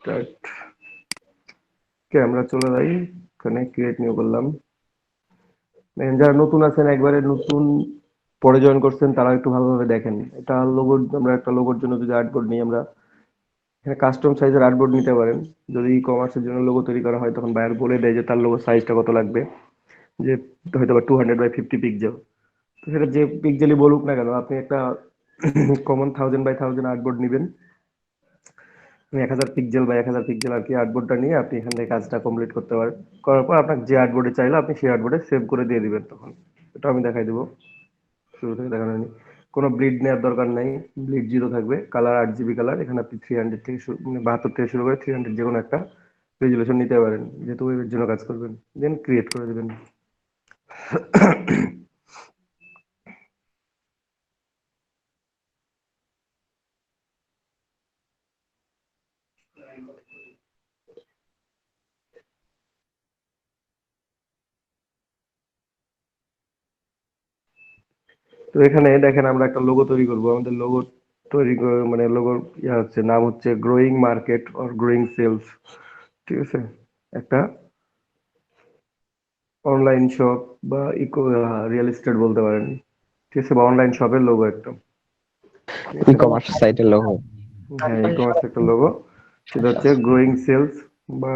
Start আমরা চলে যাই, এখানে ক্রিয়েট নিউ করলাম। যারা নতুন আছেন, একবারে নতুন পরে জয়েন করছেন, তারা একটু ভালোভাবে দেখেন। এটা লোগোর, আমরা একটা লোগোর জন্য যদি আর্টবোর্ড নিই, আমরা এখানে কাস্টম সাইজের আর্টবোর্ড নিতে পারেন। যদি ই কমার্সের জন্য লোগো তৈরি করা হয়, তখন বায়ার বলে দেয় যে তার লোগো সাইজটা কত লাগবে, যে হয়তো বা 200 বাই 50 পিক্সেল। তো সেটা যে পিক্সেলই বলুক না কেন, আপনি একটা কমন 1000 বাই 1000 আর্টবোর্ড নেবেন। 1000 পিক্সেল বা 1000 পিক্সেল আর কি আর্টবোর্ডটা নিয়ে আপনি এখান থেকে কাজটা কমপ্লিট করতে পারেন। করার পর আপনার যে আর্টবোর্ডে চাইলে আপনি সেই আর্টবোর্ডে সেভ করে দিয়ে দিবেন। তখন এটা আমি দেখাই দেবো, শুরু থেকে দেখানো হয়নি। কোনো ব্লিড নেওয়ার দরকার নাই, ব্লিড জিরো থাকবে। কালার 8 জিবি কালার, এখানে আপনি 300 থেকে শুরু, মানে 72 থেকে শুরু করে 300 যে কোনো একটা রেজুলেশন নিতে পারেন, যেহেতু ওয়েবের জন্য কাজ করবেন। দেন ক্রিয়েট করে দেবেন। তো এখানে দেখেন, আমরা একটা লোগো তৈরি করব। আমাদের লোগো মানে লোগোর ইয়া হচ্ছে, নাম হচ্ছে growing market or growing sales. ঠিক আছে, একটা অনলাইন শপ বা ইকো রিয়েল এস্টেট বলতে পারেন। ঠিক আছে, বা অনলাইন শপের লোগো একটা। ঠিক ই আছে, কমার্স সাইটের লোগো। হ্যাঁ, ই কমার্স একটা লোগো। সেটা হচ্ছে গ্রোয়িং সেলস বা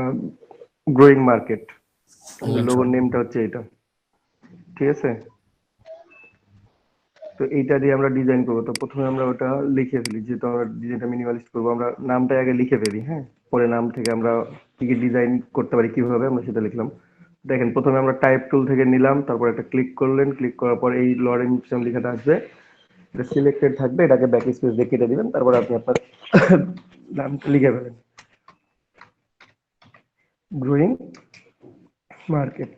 গ্রোয়িং মার্কেট। আমাদের লোগোর নেমটা হচ্ছে এটা। ঠিক আছে, তো এইটা দিয়ে আমরা ডিজাইন করবো। তো প্রথমে আমরা ওটা লিখে ফেলি, যেহেতু আমরা ডিজাইনটা মিনিমালিস্ট করবো, আমরা নামটা আগে লিখে ফেলি। হ্যাঁ, পরে নাম থেকে আমরা কি কি ডিজাইন করতে পারি কিভাবে, আমরা সেটা লিখলাম। দেখেন, প্রথমে আমরা টাইপ টুল থেকে নিলাম, তারপর একটা ক্লিক করলেন, ক্লিক করার পর এই লরেন সিস্টেম লেখাটা আসবে, এটা সিলেক্টেড থাকবে, এটাকে ব্যাক স্পেস দিয়ে কেটে দিবেন, তারপর আপনি আপনার নামটা লিখে ফেলেন, গ্রোয়িং মার্কেট।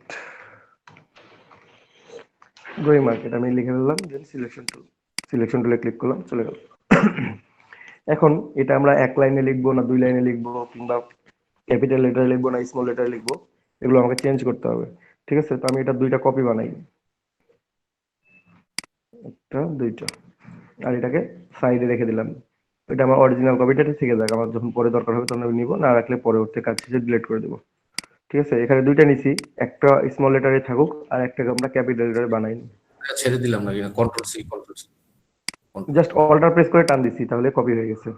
গ্রোয়িং মার্কেট আমি লিখে ফেললাম, দেন সিলেকশন টুলে ক্লিক করলাম, চলে গেল। এখন এটা আমরা এক লাইনে লিখবো না 2 লাইনে লিখবো, কিংবা ক্যাপিটাল লেটারে লিখবো না স্মল লেটারে লিখবো, এগুলো আমাকে চেঞ্জ করতে হবে। ঠিক আছে, তো আমি এটা 2টা কপি বানাই, একটা 2টা, আর এটাকে সাইডে রেখে দিলাম। এটা আমার অরিজিনাল কপিটা থেকে যাক, আমার যখন পরে দরকার হবে তখন আমি নিবো, না রাখলে পরবর্তী কাজ শেষে ডিলিট করে দেবো। ঠিক আছে, এখানে 2টা নিছি, একটা স্মল লেটারে থাকুক আর একটাকে আমরা ক্যাপিটাল লেটারে বানাই। ছেড়ে দিলাম না, control C control C just alter press করে টান দিছি, তাহলে কপি হয়ে গেছে।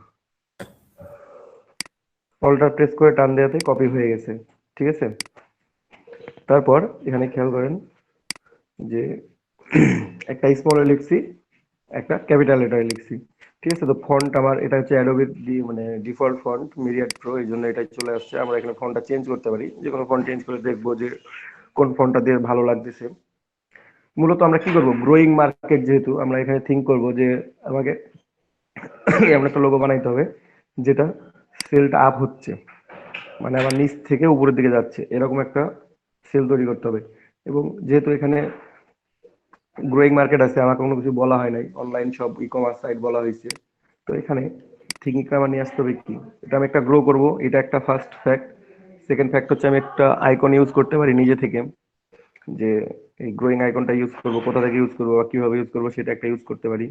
অল্টার প্রেস করে টান দেওয়াতে কপি হয়ে গেছে। ঠিক আছে, তারপর এখানে খেয়াল করেন যে একটা স্মল লিখছি, একটা ক্যাপিটাল লেটারে লিখছি। ঠিক আছে, তো ফন্ট আমার এটা হচ্ছে অ্যাডোবি মানে ডিফল্ট ফন্ট মিরিয়াড প্রো, এই জন্য এটা চলে আসছে। আমরা এখানে ফন্টটা চেঞ্জ করতে পারি, যে কোনো ফন্ট চেঞ্জ করে দেখবো যে কোন ফন্টটা দিয়ে ভালো লাগতেছে। মূলত আমরা কি করব, গ্রোয়িং মার্কেট যেহেতু, আমরা এখানে থিঙ্ক করব যে আমাকে এমন একটা লোগো বানাইতে হবে যেটা সেলটা আপ হচ্ছে, মানে আমার নিচ থেকে উপরের দিকে যাচ্ছে, এরকম একটা সেল তৈরি করতে হবে। এবং যেহেতু এখানে গ্রোয়িং মার্কেট আছে, আমাকে কোনো কিছু বলা হয় নাই, অনলাইন সব ই কমার্স সাইট বলা হয়েছে। তো এখানে থিঙ্কিংটা আমার নিয়ে আসতে হবে কি, এটা আমি একটা গ্রো করব, এটা একটা ফার্স্ট ফ্যাক্ট। সেকেন্ড ফ্যাক্ট হচ্ছে আমি একটা আইকন ইউজ করতে পারি নিজে থেকে, যে এই গ্রোয়িং আইকনটা ইউজ করব, কোথা থেকে ইউজ করবো বা কিভাবে ইউজ করবো সেটা একটা ইউজ করতে পারি।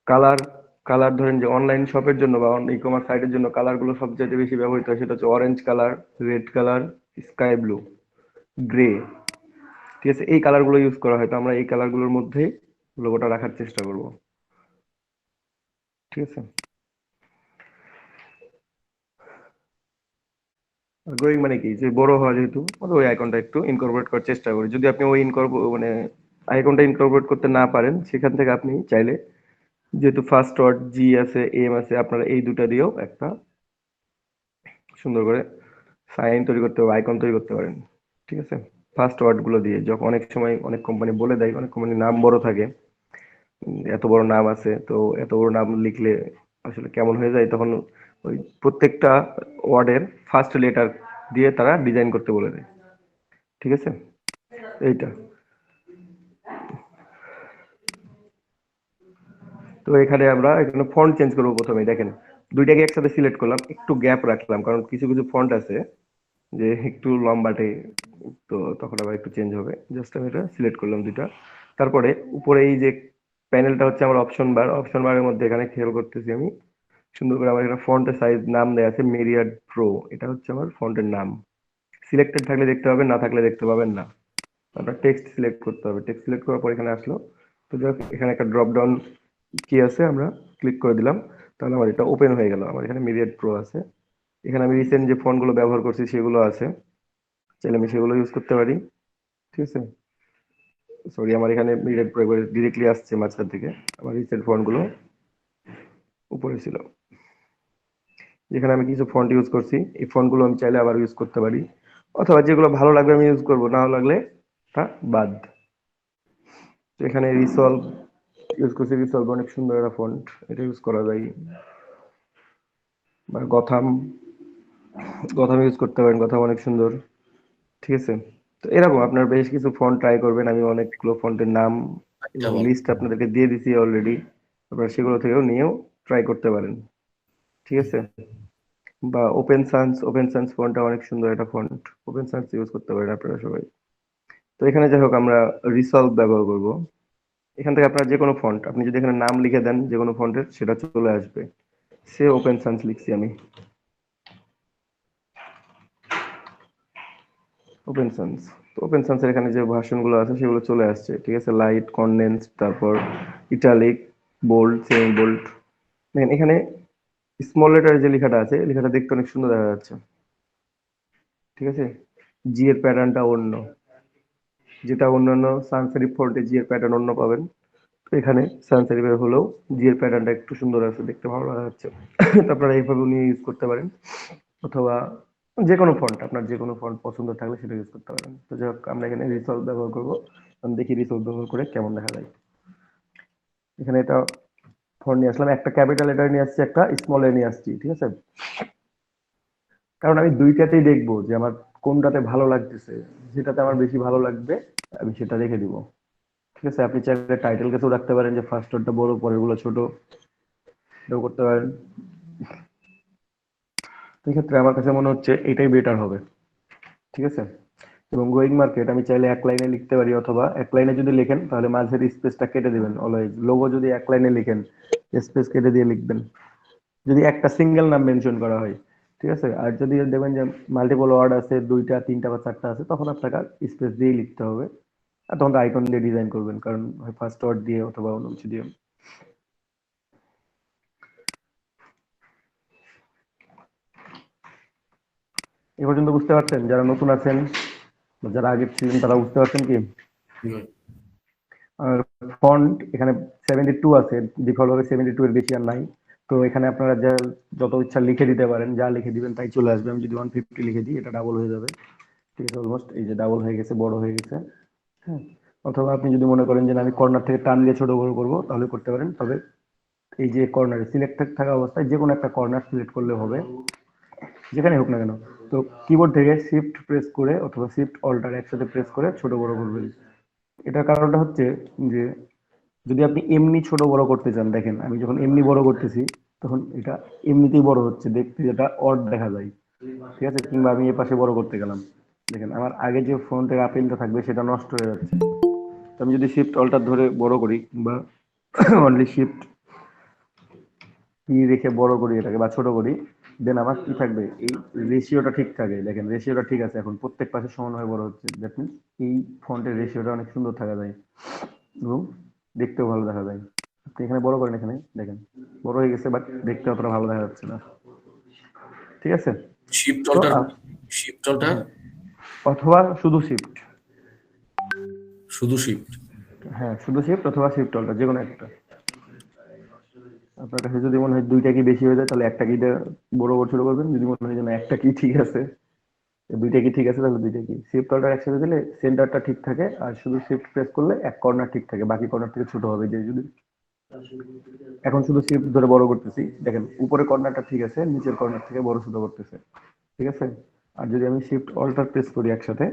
কালার, কালার ধরেন যে অনলাইন শপের জন্য বা ই কমার্স সাইটের জন্য কালার গুলো সবচেয়ে বেশি ব্যবহৃত হয়, সেটা হচ্ছে orange colour, red colour, sky blue, grey. ঠিক আছে, এই কালার গুলো ইউজ করা হয়, তো আমরা এই কালার গুলোর মধ্যেই লোগোটা রাখার চেষ্টা করব। ঠিক আছে, গ্রোয়িং মানে কি, যে বড় হওয়া, যেহেতু আমরা ওই আইকনটা একটু ইনকর্পোরেট করার চেষ্টা করি। যদি আপনি ওই মানে আইকনটা ইনকর্পোরেট করতে না পারেন, সেখান থেকে আপনি চাইলে, যেহেতু ফার্স্ট ওয়ার্ড জি আছে, এম আছে, আপনারা এই দুটা দিয়েও একটা সুন্দর করে সাইন তৈরি করতে পারেন, আইকন তৈরি করতে পারেন। ঠিক আছে, ফার্স্ট ওয়ার্ড গুলো দিয়ে, যখন অনেক সময় অনেক কোম্পানি বলে দেয়, অনেক কোম্পানির নাম বড় থাকে, এত বড় নাম আছে, তো এত বড় নাম লিখলে আসলে কেমন হয়ে যায়, তখন ওই প্রত্যেকটা ওয়ার্ডের ফার্স্ট লেটার দিয়ে তারা ডিজাইন করতে বলে দেয়। ঠিক আছে, এইটা। তো এখানে আমরা এখানে ফন্ট চেঞ্জ করবো। প্রথমে দেখেন, দুইটাকে একসাথে সিলেক্ট করলাম, একটু গ্যাপ রাখলাম, কারণ কিছু কিছু ফন্ট আছে যে একটু লম্বাটে, তো তখন আবার একটু চেঞ্জ হবে। জাস্ট আমি এটা সিলেক্ট করলাম দুইটা। তারপরে উপরে এই যে প্যানেলটা হচ্ছে আমার অপশন বার, অপশন বারের মধ্যে এখানে খেয়াল করতেছি আমি সুন্দর করে আমার এখানে ফন্টের সাইজ নাম দেওয়া আছে মেরিয়াড প্রো, এটা হচ্ছে আমার ফন্টের নাম। সিলেক্টেড থাকলে দেখতে পাবেন, না থাকলে দেখতে পাবেন না। আপনার টেক্সট সিলেক্ট করতে হবে, টেক্সট সিলেক্ট করার পর এখানে আসলো, তো যাক এখানে একটা ড্রপ ডাউন কি আছে, আমরা ক্লিক করে দিলাম, তাহলে আমার এটা ওপেন হয়ে গেল। আমার এখানে মিরিয়াড প্রো আছে, এখানে আমি রিসেন্ট যে ফন্টগুলো ব্যবহার করছি সেগুলো আছে, চাইলে আমি সেগুলো ইউজ করতে পারি। ঠিক আছে, সরি আমার এখানে মিরিয়াড প্রো একবারে ডিরেক্টলি আসছে মাঝখান থেকে, আমার রিসেন্ট ফন্টগুলো উপরে ছিল। যেখানে আমি কিছু ফন্ট ইউজ করছি, এই ফন্টগুলো আমি চাইলে আবার ইউজ করতে পারি, অথবা যেগুলো ভালো লাগবে আমি ইউজ করবো, না ভালো লাগলে তা বাদ। তো এখানে রিসলভ ইউজ করছি, রিসলভ অনেক সুন্দর একটা ফন্ট, এটা ইউজ করা যায়। বা গথাম, গথাম ইউজ করতে পারেন, গথাম অনেক সুন্দর। ঠিক আছে, তো এরকম আপনার বেশ কিছু ফন্ট ট্রাই করবেন, আমি অনেকগুলো ফন্টের নাম এটা এবং ভালো। লিস্ট আপনাদেরকে দিয়ে দিছি অলরেডি, আপনারা সেগুলো থেকেও নিয়েও ট্রাই করতে পারেন। ঠিক আছে, বা ওপেন সান্স ফন্টটা অনেক সুন্দর একটা ফন্ট, ওপেন সান্স ইউজ করতে পারেন আপনারা সবাই। তো এখানে যাই হোক আমরা রিসলভ ব্যবহার করব। এখান থেকে আপনার যে কোনো ফন্ট, আপনি যদি এখানে নাম লিখে দেন যে কোনো ফন্টের, সেটা চলে আসবে। সে ওপেন সান্স লিখছি আমি, ওপেন সান্স। তো ওপেন সান্সের এখানে যে ভার্সনগুলো আছে সেগুলো চলে আসছে। ঠিক আছে, লাইট, কনডেন্স, তারপর ইটালিক, বোল্ড, সেমি বোল্ড। দেখেন এখানে স্মল লেটার যে লেখাটা আছে, লেখাটা দেখতে অনেক সুন্দর দেখা যাচ্ছে। ঠিক আছে, জি এর প্যাটার্নটা অন্য, যেটা অন্যান্য সানস সেরিফ ফন্টে জি এর প্যাটার্ন অন্য পাবেন, তো এখানে সানস সেরিফের হলেও জি এর প্যাটার্নটা একটু সুন্দর আছে, দেখতে ভালো লাগা যাচ্ছে। তো আপনারা এইভাবে নিয়ে ইউজ করতে পারেন, অথবা যে কোনো ফন্ট, আপনার যে কোনো ফন্ট পছন্দ থাকলে সেটা ইউজ করতে পারেন। তো যাই হোক আমরা এখানে রিসলভ ব্যবহার করবো, আমি দেখি রিসলভ ব্যবহার করে কেমন দেখা যায়। এখানে এটা ফন্ট নিয়ে আসলাম, একটা ক্যাপিটাল লেটার নিয়ে আসছি, একটা স্মল এ নিয়ে আসছি। ঠিক আছে, কারণ আমি দুইটাতেই দেখবো যে আমার কোনটাতে ভালো লাগতেছে, যেটাতে আমার বেশি ভালো লাগবে আমি সেটা রেখে দিব। ঠিক আছে, আপনি চাইলে টাইটেল কেসও রাখতে পারেন, যে ফার্স্ট ওয়ার্ডটা বড় পরের গুলো ছোট, এটাও করতে পারেন। তো এক্ষেত্রে আমার কাছে মনে হচ্ছে এটাই বেটার হবে। ঠিক আছে, এবং গোয়িং মার্কেট আমি চাইলে এক লাইনে লিখতে পারি, অথবা এক লাইনে যদি লিখেন তাহলে মাঝের স্পেসটা কেটে দিবেন অলওয়েজ। লোগো যদি এক লাইনে লিখেন, স্পেস কেটে দিয়ে লিখবেন, যদি একটা সিঙ্গেল নাম মেনশন করা হয়। ঠিক আছে, আর যদি দেখবেন যে মাল্টিপল ওয়ার্ড আছে, দুইটা তিনটা বা চারটা আছে, তখন আপনাকে স্পেস দিয়ে লিখতে হবে। আর তখন আইকন দিয়ে ডিজাইন করবেন, কারণ হয় ফার্স্ট ওয়ার্ড দিয়ে অথবা অন্য কিছু দিয়ে। এ পর্যন্ত বুঝতে পারছেন? যারা নতুন আছেন বা যারা আগে ছিলেন তারা বুঝতে পারছেন কি? হুম। আর ফন্ট এখানে 72 আছে, ডিফল্ট ভাবে 72 এর বেশি আর নাই। তো এখানে আপনারা যা যত ইচ্ছা লিখে দিতে পারেন, যা লিখে দিবেন তাই চলে আসবে। আমি যদি 150 লিখে দিই, এটা ডাবল হয়ে যাবে। ঠিক আছে, অলমোস্ট এই যে ডাবল হয়ে গেছে, বড় হয়ে গেছে। হ্যাঁ, অথবা আপনি যদি মনে করেন যে না, আমি কর্নার থেকে টান দিয়ে ছোট বড় করবো, তাহলে করতে পারেন। তবে এই যে কর্নারে সিলেক্ট থাকা অবস্থায় যে কোনো একটা কর্নার সিলেক্ট করলে হবে, যেখানে হোক না কেন। তো কিবোর্ড থেকে শিফট প্রেস করে অথবা শিফট অল্টার একসাথে প্রেস করে ছোট বড় করবেন। এটার কারণটা হচ্ছে যে যদি আপনি এমনি ছোট বড় করতে চান, দেখেন আমি যখন এমনি বড় করতেছি, তখন এটা এমনিতেই বড় হচ্ছে, দেখতে যেটা অড দেখা যায়। ঠিক আছে, কিংবা আমি এ পাশে বড় করতে গেলাম, দেখেন আমার আগে যে ফ্রন্টের আপেলটা থাকবে সেটা নষ্ট হয়ে যাচ্ছে। তো আমি যদি শিফট অল্টার ধরে বড় করি, কিংবা অনলি শিফট কি রেখে বড় করি এটাকে বা ছোট করি, দেন আমার কি থাকবে, এই রেশিওটা ঠিক থাকে। দেখেন রেশিওটা ঠিক আছে, এখন প্রত্যেক পাশে সমানভাবে বড় হচ্ছে। দ্যাট মিনস এই ফন্টের রেশিওটা অনেক সুন্দর থাকা যায় এবং দেখতেও ভালো দেখা যায়। আপনি এখানে বড় করেন, এখানে দেখেন বড় হয়ে গেছে, বাট দেখতে অতটা ভালো দেখা যাচ্ছে না। ঠিক আছে, শিফট তো অল্টার, শিফট অল্টার, হ্যাঁ, অথবা শুধু শিফট। শুধু শিফট। হ্যাঁ, শুধু শিফট অথবা শিফট অল্টার, যে কোনো একটা। আপনার কাছে যদি মনে হয় দুইটা কি বেশি হয়ে যায়, তাহলে একটা কি বড় বড় ছোট করবেন। যদি মনে হয় যে না একটা কি ঠিক আছে, দুইটা কি ঠিক আছে, তাহলে দুইটা কি শিফট অল্টার একসাথে দিলে সেন্টারটা ঠিক থাকে, আর শুধু শিফট প্রেস করলে এক কর্নার ঠিক থাকে, বাকি কর্নার থেকে ছোট হবে। যে যদি এখন শুধু শিফট ধরে বড় করতেছি, দেখেন উপরে কর্নারটা ঠিক আছে, নিচের কর্নার থেকে বড় ছোট করতেছে। ঠিক আছে, আর যদি আমি শিফট অল্টার প্রেস করি একসাথে,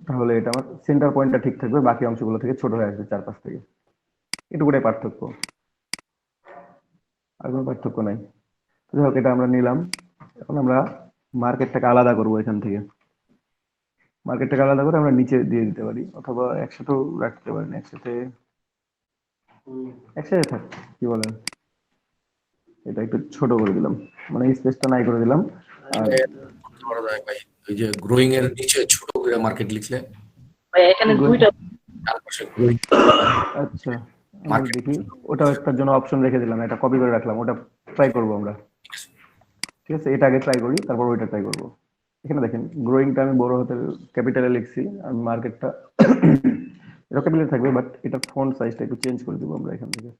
তাহলে এটা আমার সেন্টার পয়েন্টটা ঠিক থাকবে, বাকি অংশগুলো থেকে ছোট হয়ে আসবে চারপাশ থেকে। এটুকুটাই পার্থক্য, আর কোনো পার্থক্য নাই। তো যাই হোক, এটা আমরা নিলাম। এখন আমরা মার্কেটটাকে আলাদা করবো এখান থেকে। মার্কেটটাকে আলাদা করে আমরা নিচে দিয়ে দিতে পারি, অথবা একসাথেও রাখতে পারেন। একসাথে একসাথে থাক, কি বলেন? এটা একটু ছোট করে দিলাম, মানে স্পেসটা নাই করে দিলাম। আর করতে পারা যায় ভাই, ওই যে গ্রোয়িং এর নিচে ছোট করে মার্কেট লিখলে ভাই এখানে গ্রোয়িং, দুইটা তার পাশে গ্রোয়িং আচ্ছা আমরা মার্কেট। দেখি, ওটাও একটার জন্য অপশন রেখে দিলাম, এটা কপি করে রাখলাম, ওটা ট্রাই করবো আমরা। ঠিক আছে, এটা আগে ট্রাই করি, তারপর ওইটা ট্রাই করবো। এখানে দেখেন গ্রোয়িংটা আমি বড় হাতের ক্যাপিটালে লিখছি, আর মার্কেটটা এটা ক্যাপিটালে থাকবে, বাট এটা ফন্ট সাইজটা একটু চেঞ্জ করে দেবো আমরা এখান থেকে।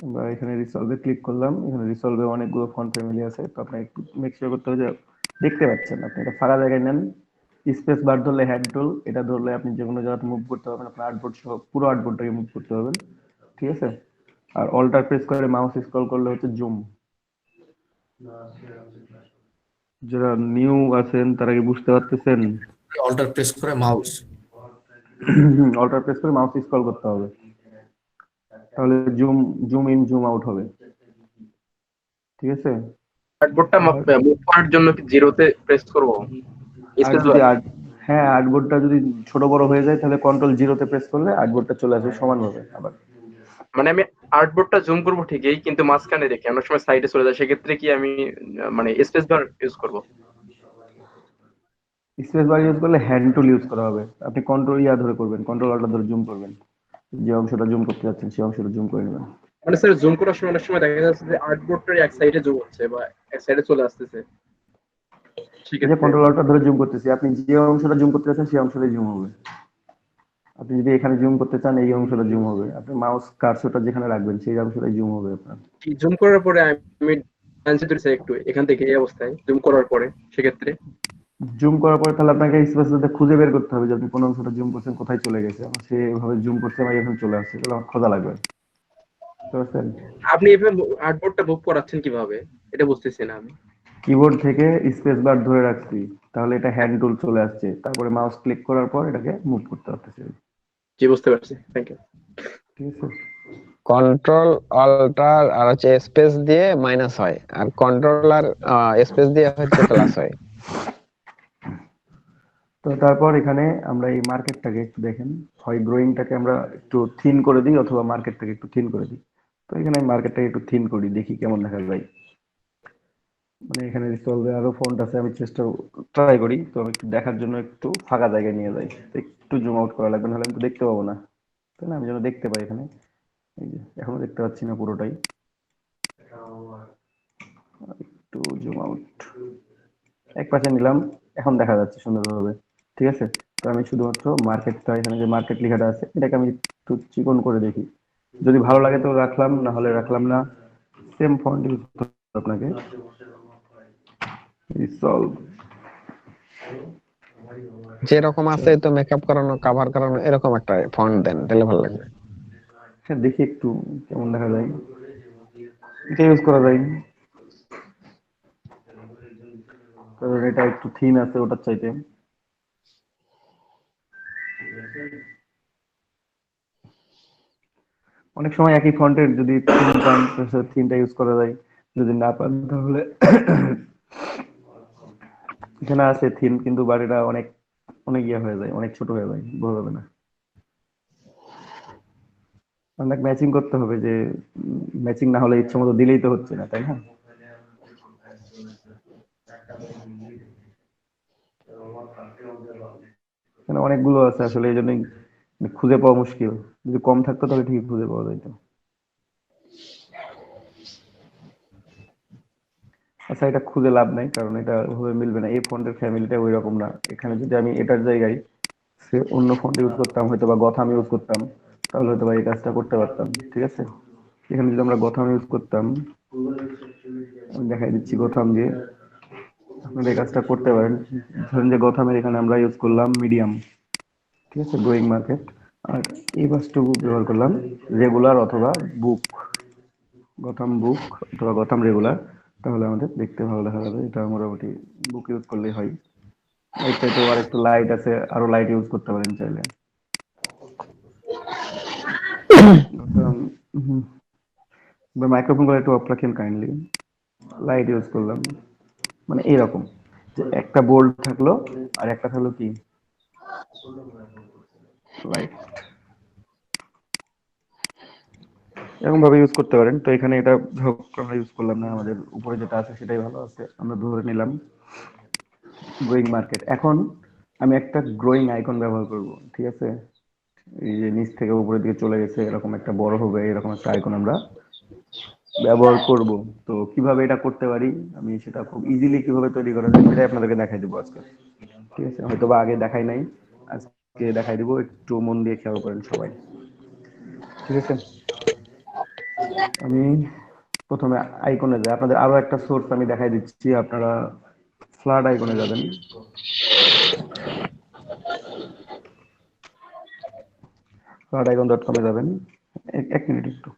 আমরা এখানে রিসলভে ক্লিক করলাম, এখানে রিসলভে অনেকগুলো ফন্ট ফ্যামিলি আছে, তো আপনাকে একটু মেক শিওর করতে হবে যে দেখতে পাচ্ছেন। আপনি এটা ফাঁকা জায়গায় নেন, স্পেস বার ধরলে হ্যান্ড টুল, এটা ধরলে আপনি যে কোনো জায়গাতে মুভ করতে পারবেন, আপনার আর্টবোর্ড সহ পুরো আর্টবোর্ডটাকে মুভ করতে পারবেন। ঠিক আছে, আর অল্টার প্রেস করে মাউস স্ক্রল করলে হচ্ছে জুম। যারা নিউ আছেন তারা কি বুঝতে পারতেছেন? অল্টার প্রেস করে মাউস, অল্টার প্রেস করে মাউস স্ক্রল করতে হবে, তাহলে zoom zoom in zoom out হবে। ঠিক আছে, আর্টবোর্ডটা আর মুভ করার জন্য কি জিরোতে প্রেস করব? আর স্পেস যদি বার। হ্যাঁ আর্টবোর্ডটা যদি ছোট বড় হয়ে যায় তাহলে কন্ট্রোল জিরোতে প্রেস করলে আর্টবোর্ডটা চলে আসবে সমানভাবে আবার। মানে আমি আর্টবোর্ডটা জুম করব ঠিকই, কিন্তু মাঝখানে রেখে অনেক সময় সাইডে চলে যায়, সেক্ষেত্রে কি আমি মানে স্পেস বার ইউজ করব? স্পেস বার ইউজ করলে হ্যান্ড টুল ইউজ করা হবে, আপনি কন্ট্রোল ইয়া ধরে করবেন, কন্ট্রোল আল্টা ধরে জুম করবেন, যে অংশটা জুম করতে যাচ্ছেন সেই অংশটা জুম করে নেবেন। মানে স্যার জুম করার সময় অনেক সময় দেখা যাচ্ছে যে আর্টবোর্ডটার এক সাইডে জুম হচ্ছে বা এক সাইডে চলে আসতেছে, এই যে সেক্ষেত্রে কন্ট্রোল আল্টা ধরে জুম করতেছি, আপনি যে অংশটা জুম করতে যাচ্ছেন সেই অংশটাই জুম হবে। আপনি যদি এখানে জুম করতে চান এই অংশটা জুম হবে, আপনি মাউস কার্সরটা যেখানে রাখবেন সেই অংশটাই জুম হবে আপনার। কি জুম করার পরে আমি ডান সাইডে একটু এখান থেকে এই অবস্থায় জুম করার পরে সেক্ষেত্রে জুম করার পরে তাহলে আপনাকে স্পেসটাতে খুঁজে বের করতে হবে যে আপনি কোন অংশটা জুম করছেন, কোথায় চলে গেছে। আমার সেভাবে জুম করছে, আমার এখন চলে আসছে, তাহলে আমার খোঁজা লাগবে। বুঝতে পারছেন? আপনি এভাবে আর্টবোর্ডটা মুভ করাচ্ছেন কিভাবে, এটা বুঝতেছি না আমি। কিবোর্ড থেকে স্পেস বার ধরে রাখছি, তাহলে এটা হ্যান্ড টুল চলে আসছে, তারপরে মাউস ক্লিক করার পর এটাকে মুভ করতে পারতেছি। জি, বুঝতে পারছি, থ্যাংক ইউ। ঠিক আছে, কন্ট্রোল অল্টার আর হচ্ছে স্পেস দিয়ে মাইনাস হয়, আর কন্ট্রোল আর স্পেস দিয়ে হচ্ছে প্লাস হয়। তো তারপর এখানে আমরা এই মার্কেটটাকে একটু দেখেন, হয় গ্রোয়িংটাকে আমরা একটু থিন করে দিই অথবা মার্কেটটাকে একটু থিন করে দিই। তো এখানে আমি মার্কেটটাকে একটু থিন করি, দেখি কেমন দেখা যায়। মানে এখানে রিসলভে আরো ফন্ট আছে, আমি চেষ্টা ট্রাই করি, তো আমি একটু দেখার জন্য একটু ফাঁকা জায়গায় নিয়ে যাই, তো একটু জুম আউট করা লাগবে, নাহলে আমি তো দেখতে পাবো না। তাই না, আমি যেন দেখতে পাই এখানে। এই যে এখনো দেখতে পাচ্ছি না পুরোটাই, একটু জুম আউট এক পাশে নিলাম, এখন দেখা যাচ্ছে সুন্দরভাবে। ঠিক আছে, তো আমি শুধুমাত্র মার্কেটটা, এখানে যে মার্কেট লেখাটা আছে এটাকে আমি একটু চিকন করে দেখি, যদি ভালো লাগে তো রাখলাম, না হলে রাখলাম না। সেম ফন্ট ইউজ করতে হবে আপনাকে, রিসলভ। যেরকম আছে তো মেকআপ করানো, কাভার করানো, এরকম একটা ফন্ট দেন, তাহলে ভালো লাগবে। হ্যাঁ দেখি একটু কেমন দেখা যায়, এটা ইউজ করা যায়, কারণ এটা একটু থিন আছে ওটার চাইতে। অনেক সময় একই ফন্টের যদি থিম পান থিমটা ইউজ করা যায়, যদি না পান তাহলে এখানে আছে থিম, কিন্তু বাট এটা অনেক অনেক ইয়ে হয়ে যায়, অনেক ছোট হয়ে যায়, বোঝা যাবে না। অনেক ম্যাচিং করতে হবে, যে ম্যাচিং না হলে ইচ্ছে মতো দিলেই তো হচ্ছে না, তাই না? এখানে অনেকগুলো আছে আসলে, এই জন্যই খুঁজে পাওয়া মুশকিল, যদি কম থাকতো তাহলে ঠিক খুঁজে পাওয়া যেত। আচ্ছা এটা খুঁজে লাভ নাই, কারণ এটা ওভাবে মিলবে না, এই ফন্টের ফ্যামিলিটা ওই রকম না। এখানে যদি আমি এটার জায়গায় সে অন্য ফন্ট ইউজ করতাম, হয়তো বা গথাম ইউজ করতাম, তাহলে হয়তো বা এই কাজটা করতে পারতাম। ঠিক আছে, এখানে যদি আমরা গথাম ইউজ করতাম, আমি দেখাই দিচ্ছি গথাম দিয়ে আপনারা এই কাজটা করতে পারেন। ধরেন যে গথামের এখানে আমরা ইউজ করলাম মিডিয়াম, ঠিক আছে, গ্রোয়িং মার্কেট, আর এই বাসটুকু ব্যবহার করলাম রেগুলার অথবা বুক, গথাম বুক অথবা গথাম রেগুলার, তাহলে আমাদের দেখতে ভালো দেখা যাবে। এটা মোটামুটি বুক ইউজ করলেই হয়। এর চাইতে আর একটু লাইট আছে, আরো লাইট ইউজ করতে পারেন চাইলে। মাইক্রোফোন করে একটু অফ রাখেন কাইন্ডলি, লাইট ইউজ করলাম, মানে এইরকম যে একটা বোল্ড থাকলো আর একটা থাকলো কি লাইট। এরকম ভাবে ইউজ করতে পারেন। তো এখানে এটা হোক আমরা ইউজ করলাম না, আমাদের উপরে যেটা আছে সেটাই ভালো আছে, আমরা ধরে নিলাম গ্রোয়িং মার্কেট। এখন আমি একটা গ্রোয়িং আইকন ব্যবহার করব, ঠিক আছে? এই যে নিচ থেকে উপরের দিকে চলে গেছে এরকম একটা বড় হবে এরকম একটা আইকন আমরা ব্যবহার করব। তো কিভাবে এটা করতে পারি, আমি সেটা খুব ইজিলি কিভাবে তৈরি করা যায় সেটাই আপনাদেরকে দেখাই দেবো আজকে, ঠিক আছে? হয়তো বা আগে দেখাই নাই, আজকে দেখাই দিব, একটু মন দিয়ে খেয়াল করেন সবাই, ঠিক আছে? আমি প্রথমে আইকনে যাই, আপনাদের আরো একটা সোর্স আমি দেখাই দিচ্ছি, আপনারা ফ্লাড আইকনে যাবেন। ফ্লাড আইকন ডট কমে যাবেন, এক মিনিট একটু।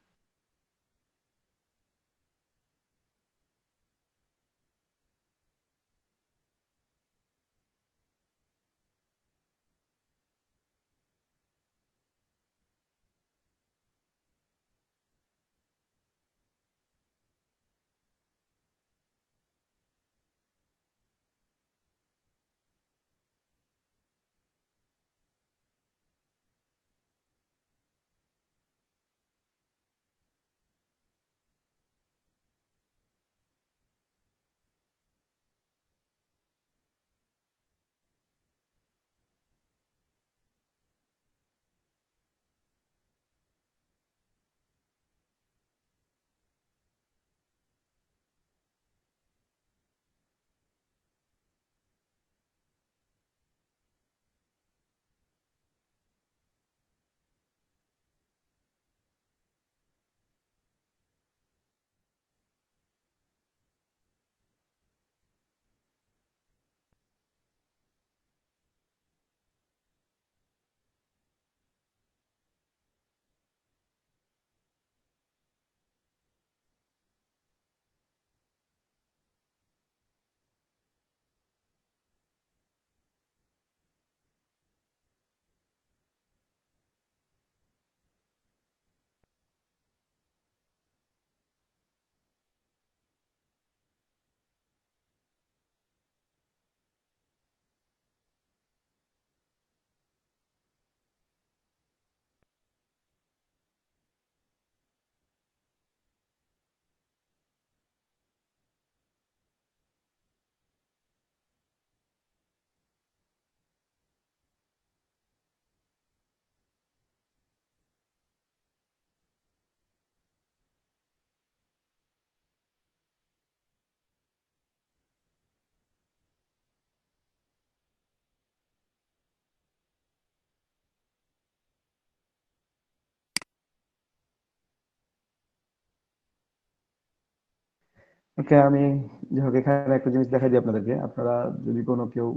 ওকে, আমি যাই হোক এখানে একটা জিনিস দেখাই দিই আপনাদেরকে। আপনারা যদি কোনো কেউ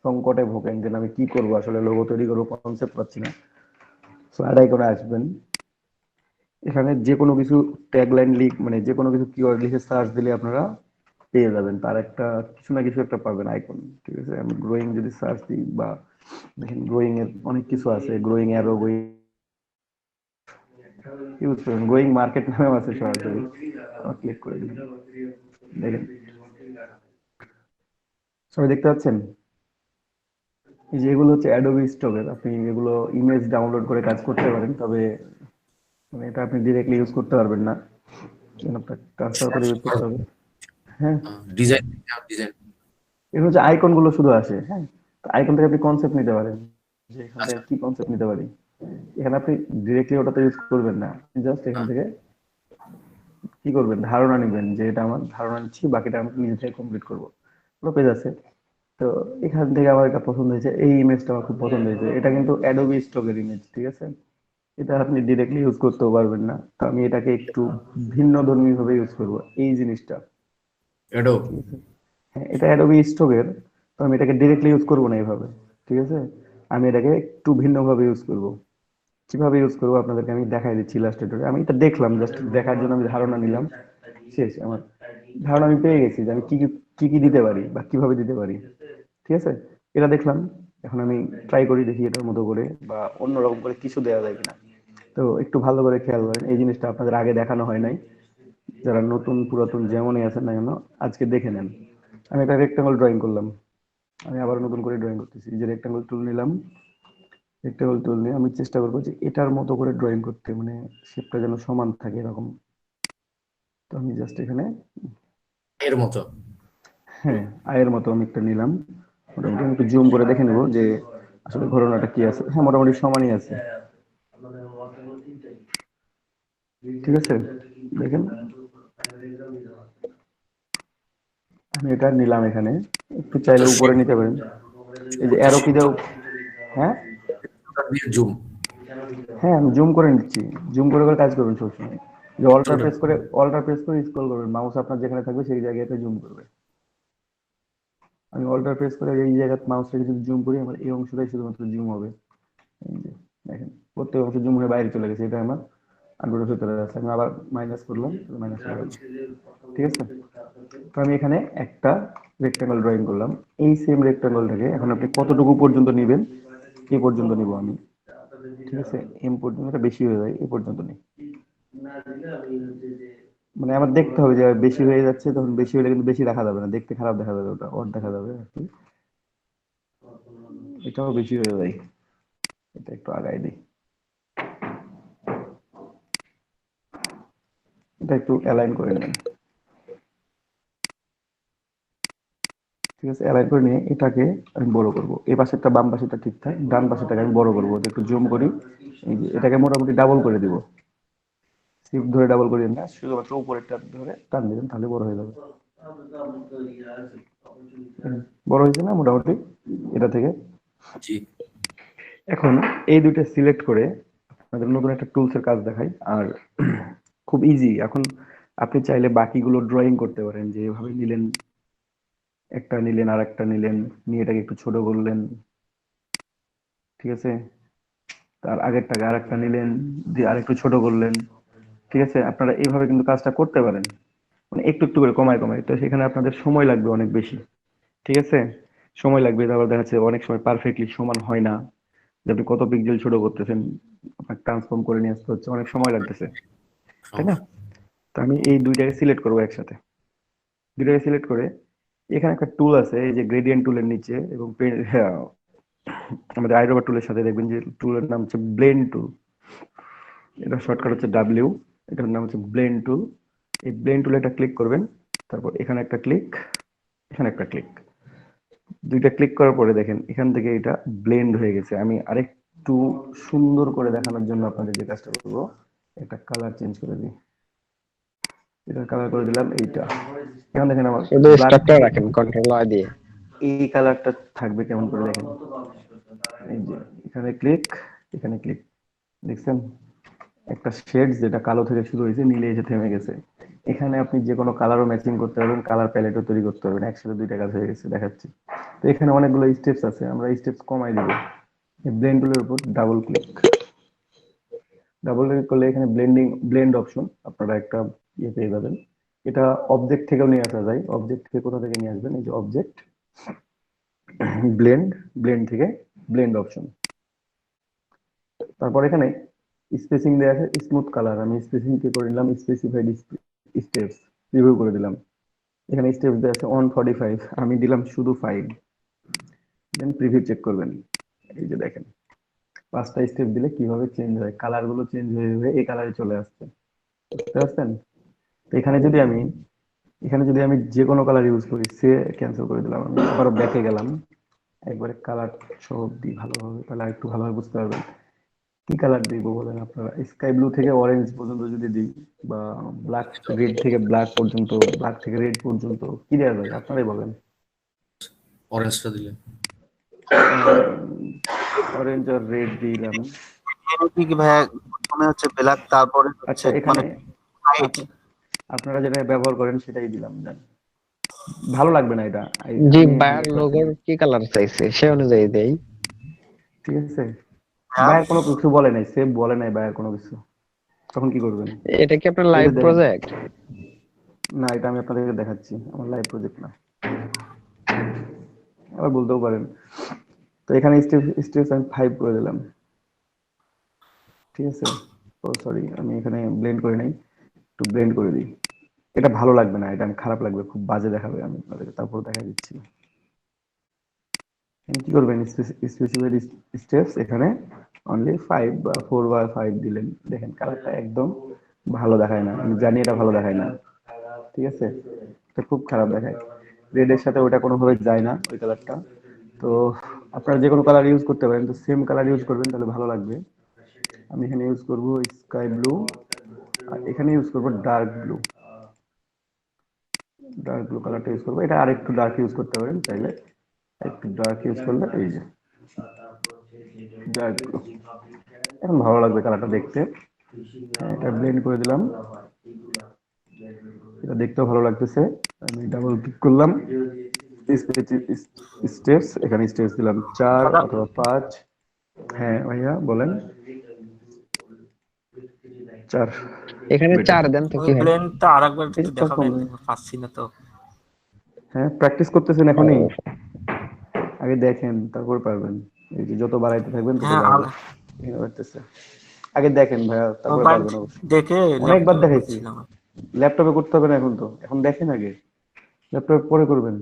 সংকটে ভোগেন যে আমি কি করবো, আসলে লোগো তৈরি করবো, কনসেপ্ট পাচ্ছি না, ফ্ল্যাট আইকনে আসবেন। এখানে যে কোনো কিছু ট্যাগলাইন লিখ মানে যে কোনো কিছু কিওয়ার্ড লিখে সার্চ দিলে আপনারা পেয়ে যাবেন, তার একটা কিছু না কিছু একটা পাবেন আইকন, ঠিক আছে? আমি গ্রোয়িং যদি সার্চ দিই, বা দেখেন গ্রোয়িং এর অনেক কিছু আছে, গ্রোয়িং অ্যারো, গ্রোয়িং ইউজ করুন, গ্রোয়িং মার্কেট নামেও আছে সরাসরি, ক্লিক করে দিন, দেখেন সবাই দেখতে পাচ্ছেন? এই যে এগুলো হচ্ছে অ্যাডোবি স্টকের, আপনি এগুলো ইমেজ ডাউনলোড করে কাজ করতে পারেন, তবে মানে এটা আপনি ডিরেক্টলি ইউজ করতে পারবেন না, আপনার ট্রান্সফার করে ইউজ করতে হবে। হ্যাঁ, ডিজাইন ডিজাইন এর হচ্ছে আইকন গুলো শুধু আসে। হ্যাঁ, আইকন থেকে আপনি কনসেপ্ট নিতে পারেন, যে এখান থেকে আচ্ছা। কি কনসেপ্ট নিতে পারি। এখানে আপনি ডিরেক্টলি ওটাতে ইউজ করবেন না, জাস্ট এখান হ্যাঁ, থেকে কি করবেন, ধারণা নেবেন যে এটা আমার ধারণা নিচ্ছি, বাকিটা আমি নিজে থেকে কমপ্লিট করবো। পুরো পেজ আছে। তো এখান থেকে আমার এটা পছন্দ হয়েছে, এই ইমেজটা আমার খুব পছন্দ হয়েছে, এটা কিন্তু অ্যাডোবি স্টকের ইমেজ, ঠিক আছে? এটা আপনি ডিরেক্টলি ইউজ করতেও পারবেন না, তো আমি এটাকে একটু ভিন্ন ধর্মী ভাবে ইউজ করবো এই জিনিসটা, এডো ঠিক আছে? হ্যাঁ, এটা অ্যাডোবি স্টকের, তো আমি এটাকে ডিরেক্টলি ইউজ করবো না এইভাবে, ঠিক আছে? আমি এটাকে একটু ভিন্নভাবে ইউজ করব। কিভাবে ইউজ করবো আপনাদেরকে আমি দেখাই দিচ্ছি ইলাস্ট্রেটরে। আমি এটা দেখলাম, জাস্ট দেখার জন্য আমি ধারণা নিলাম, শেষ। আমার ধারণা আমি পেয়ে গেছি যে আমি কি কি কি কি দিতে পারি বা কিভাবে দিতে পারি, ঠিক আছে? এটা দেখলাম, এখন আমি ট্রাই করি, দেখি এটার মতো করে বা অন্যরকম করে কিছু দেওয়া যায় কিনা। তো একটু ভালো করে খেয়াল করেন, এই জিনিসটা আপনাদের আগে দেখানো হয় নাই, যারা নতুন পুরাতন যেমনই আছেন না কেন আজকে দেখে নেন। আমি একটা রেক্টাঙ্গল ড্রয়িং করলাম, আমি আবার নতুন করে ড্রয়িং করতেছি, এই যে রেক্টাঙ্গল টুল নিলাম, রেক্টেঙ্গল টুল নিয়ে আমি চেষ্টা করবো যে এটার মতো করে ড্রয়িং করতে, মানে শেপটা যেন সমান থাকে এরকম। তো আমি জাস্ট এখানে, এর মতো। হ্যাঁ, আয়ের মতো আমি একটা নিলাম। মোটামুটি আমি একটু জুম করে দেখে নেবো যে আসলে ঘটনাটা কি আছে। হ্যাঁ, মোটামুটি সমানই আছে, ঠিক আছে। দেখেন আমি এটা নিলাম এখানে, একটু চাইলে উপরে নিতে পারেন। এই যে অ্যারো কি দাও, হ্যাঁ দিয়ে জুম। হ্যাঁ আমি জুম করে নিচ্ছি, জুম করে করে কাজ করবেন সবসময়। যে অল্টার প্রেস করে স্ক্রল করবেন, মাউস আপনার যেখানে থাকবে সেই জায়গাতে জুম করবে। আমি অল্টার প্রেস করে এই জায়গায় মাউস রেখে যদি জুম করি, আমার এই অংশটাই শুধুমাত্র জুম হবে। এই যে দেখেন প্রত্যেক অংশ জুম হয়ে বাইরে চলে গেছে, এটা আমার আন্ডারের ভিতরে আছে। আমি আবার মাইনাস করলাম, মাইনাস হয়ে গেল, ঠিক আছে। তো আমি এখানে একটা রেক্টেঙ্গল ড্রয়িং করলাম। এই সেম রেক্টেঙ্গলটাকে এখন আপনি কতটুকু পর্যন্ত নিবেন, এই পর্যন্ত নিব আমি, ঠিক আছে। এম পর্যন্ত, এটা বেশি হয়ে যায়, এই পর্যন্ত নেই। মানে আমার দেখতে হবে যে বেশি হয়ে যাচ্ছে, তখন বেশি হলে কিন্তু বেশি দেখা যাবে না, দেখতে খারাপ দেখা যাবে, ওটা ওর দেখা যাবে আর কি। এটাও বেশি হয়ে যায়, এটা একটু আগায় দিই, এটা একটু অ্যালাইন করে নেবেন, ঠিক আছে। অ্যালাইন করে নিয়ে এটাকে আমি বড় করব। এই পাশেরটা বাম পাশেরটা ঠিকঠাক, ডান পাশেরটাকে আমি বড় করবো, একটু জুম করি। এই যে এটাকে মোটামুটি ডাবল করে দিব, শিফট ধরে ডাবল করি না, শুধুমাত্র উপরেরটা ধরে টান দিবেন, তাহলে বড় হয়ে যাবে। বড় হয়েছে না মোটামুটি এটা থেকে। জি। এখন এই দুইটা সিলেক্ট করে আপনাদের নতুন একটা টুলস এর কাজ দেখাই। আর খুব ইজি। এখন আপনি চাইলে বাকিগুলো ড্রয়িং করতে পারেন, যে এভাবে নিলেন, একটা নিলেন আর একটা নিলেন, নিয়ে এটাকে একটু ছোট করলেন, ঠিক আছে। তার আগেরটাকে আর একটা নিলেন, দিয়ে আর একটু ছোট করলেন, ঠিক আছে। আপনারা এইভাবে কিন্তু কাজটা করতে পারেন, মানে একটু একটু করে কমায় কমায়। তো সেখানে আপনাদের সময় লাগবে অনেক বেশি, ঠিক আছে। সময় লাগবে, তারপর দেখা যাচ্ছে অনেক সময় পারফেক্টলি সমান হয় না, যে আপনি কত পিক্সেল ছোট করতেছেন, আপনার ট্রান্সফর্ম করে নিয়ে আসতে হচ্ছে, অনেক সময় লাগতেছে, তাই না। সমস্যা। তো আমি এই দুইটাকে সিলেক্ট করবো একসাথে। দুইটাকে সিলেক্ট করে এখানে একটা টুল আছে, এই যে গ্রেডিয়েন্ট টুলের নিচে এবং হ্যাঁ, আমাদের আইরোবা টুলের সাথে দেখবেন যে টুলের নাম হচ্ছে ব্লেন্ড টুল। এটা শর্টকাট হচ্ছে ডাব্লিউ, এটার নাম হচ্ছে ব্লেন্ড টুল। এই ব্লেন্ড টুলে এটা ক্লিক করবেন, তারপর এখানে একটা ক্লিক, এখানে একটা ক্লিক, দুইটা ক্লিক করার পরে দেখেন এখান থেকে এটা ব্লেন্ড হয়ে গেছে। আমি আরেকটু সুন্দর করে দেখানোর জন্য আপনাদের যে কাজটা করবো, একটা কালার চেঞ্জ করে দিই, এটা কালার করে দিলাম এইটা। এখন দেখেন আমার শুধু ব্ল্যাক স্টপটা থেকে রাখেন কন্ট্রোল আই দিয়ে। এই কালারটা থাকবে কেমন করে দেখেন। এই যে এখানে ক্লিক, এখানে ক্লিক, দেখছেন একটা শেড যেটা কালো থেকে শুরু হয়েছে নীলে এসে থেমে গেছে। এখানে আপনি যে কোনো কালারও ম্যাচিং করতে পারবেন, কালার প্যালেটও তৈরি করতে পারবেন, একসাথে দুইটা কাজ হয়ে গেছে দেখাচ্ছি। তো এখানে অনেকগুলো স্টেপস আছে, আমরা স্টেপস কমাই দিব। এই ব্লেন্ড টুলের উপর ডাবল ক্লিক, ডাবল ক্লিক করলে এখানে ব্লেন্ড অপশন আপনারা একটা ইয়ে পেয়ে যাবেন। এটা অবজেক্ট থেকেও নিয়ে আসা যায়। অবজেক্ট থেকে কোথা থেকে নিয়ে আসবেন, এই যে অবজেক্ট, ব্লেন্ড, ব্লেন্ড থেকে ব্লেন্ড অপশন। তারপর এখানে স্পেসিং দেওয়া আছে স্মুথ কালার, আমি স্পেসিং কে করে নিলাম স্পেসিফাইড স্টেপস, রিভিউ করে দিলাম। এখানে স্টেপস দেওয়া আছে 145, আমি দিলাম শুধু 5। দেন প্রিভিউ চেক করবেন, এই যে দেখেন 5টা স্টেপ দিলে কিভাবে চেঞ্জ হয়, কালার গুলো চেঞ্জ হয়ে হয়ে এই কালারে চলে আসছে, বুঝতে পারছেন। তো এখানে যদি আমি যে কোনো কালার ইউজ করি, সে ক্যান্সেল করে দিলাম, আমি আবারও ব্যাকে গেলাম, একবারে কালার সব দিই ভালোভাবে, তাহলে আর একটু ভালোভাবে বুঝতে পারবেন। কি কালার দিব বলেন আপনারা, স্কাই ব্লু থেকে অরেঞ্জ পর্যন্ত যদি দিই, বা ব্ল্যাক, রেড থেকে ব্ল্যাক পর্যন্ত, ব্ল্যাক থেকে রেড পর্যন্ত, কি দেওয়া যায় আপনারাই বলেন। অরেঞ্জটা দিলে। অরেঞ্জ আর রেড দিলাম। কি ভাইয়া, প্রথমে হচ্ছে ব্ল্যাক, তারপরে হচ্ছে আচ্ছা এখানে মানে হোয়াইট। আপনারা যেটা ব্যবহার করেন সেটাই দিলাম, দেন ভালো লাগবে না এটা। জি, আমি বায়ার 100%, লোগোর কি কালার চাইছে সে অনুযায়ী দেই। ঠিক আছে। হ্যাঁ, বায়ার কোনো কিছু বলে নাই, সেভ বলে নাই বায়ার কোনো কিছু, তখন কি করবেন। এটা কি আপনার এই লাইভ যে দেখেন, প্রজেক্ট? না এটা আমি আপনাদেরকে দেখাচ্ছি, আমার লাইভ প্রজেক্ট না, আবার বলতেও পারেন। তো এখানে স্টেপস আমি 5 করে দিলাম, ঠিক আছে। ও সরি, আমি এখানে ব্লেন্ড করে নাই, একটু ব্লেন্ড করে দিই। এটা ভালো লাগবে না, এটা আমি খারাপ লাগবে, খুব বাজে দেখাবে, আমি আপনাদেরকে তারপর দেখা দিচ্ছি। কি করবেন, স্পেসিফাইড স্টেপস এখানে অনলি 5 বা 4 বা 5 দিলেন। দেখেন কালারটা একদম ভালো দেখায় না, আমি জানি এটা ভালো দেখায় না, ঠিক আছে, এটা খুব খারাপ দেখায়। রেড এর সাথে ওটা কোনোভাবে যায় না ওই কালারটা। তো আপনারা যে কোনো কালার ইউজ করতে পারেন, তো সেম কালার ইউজ করবেন তাহলে ভালো লাগবে। আমি এখানে ইউজ করব স্কাই ব্লু, আর এখানে ইউজ করব ডার্ক ব্লু। ডার্ক ব্লু কালারটা ইউজ করবো, এটা আরেকটু ডার্ক ইউজ করতে পারেন চাইলে, একটু ডার্ক ইউজ করলে এই যে ডার্ক ব্লু, এখন ভালো লাগবে কালারটা দেখতে। হ্যাঁ, এটা ব্লেন্ড করে দিলাম, এটা দেখতেও ভালো লাগতেছে। আমি ডাবল ক্লিক করলাম, স্টেপস, এখানে স্টেপস দিলাম 4 দাদা অথবা 5। হ্যাঁ ভাইয়া বলেন। 4 এখানে বেটার। 4 দেন তো ওই কি হয়? ব্লেন্ডটা আরেকবার এই একটু যে দেখাবেন, transform, পাচ্ছি না তো। হ্যাঁ প্র্যাকটিস করতেছেন ও, এখনই, আগে দেখেন তারপর পারবেন। এই যে যত বাড়াইতে থাকবেন তত হ্যাঁ বাড়বে, এখানে বাড়তেছে। আগে দেখেন ভাইয়া, তারপরে মোবাইল পারবেন অবশ্যই। দেখে অনেকবার ল্যাপটপে দেখাইছি, করছিলাম। ল্যাপটপে করতে হবে না এখন, তো এখন দেখেন আগে, ল্যাপটপে পরে করবেন।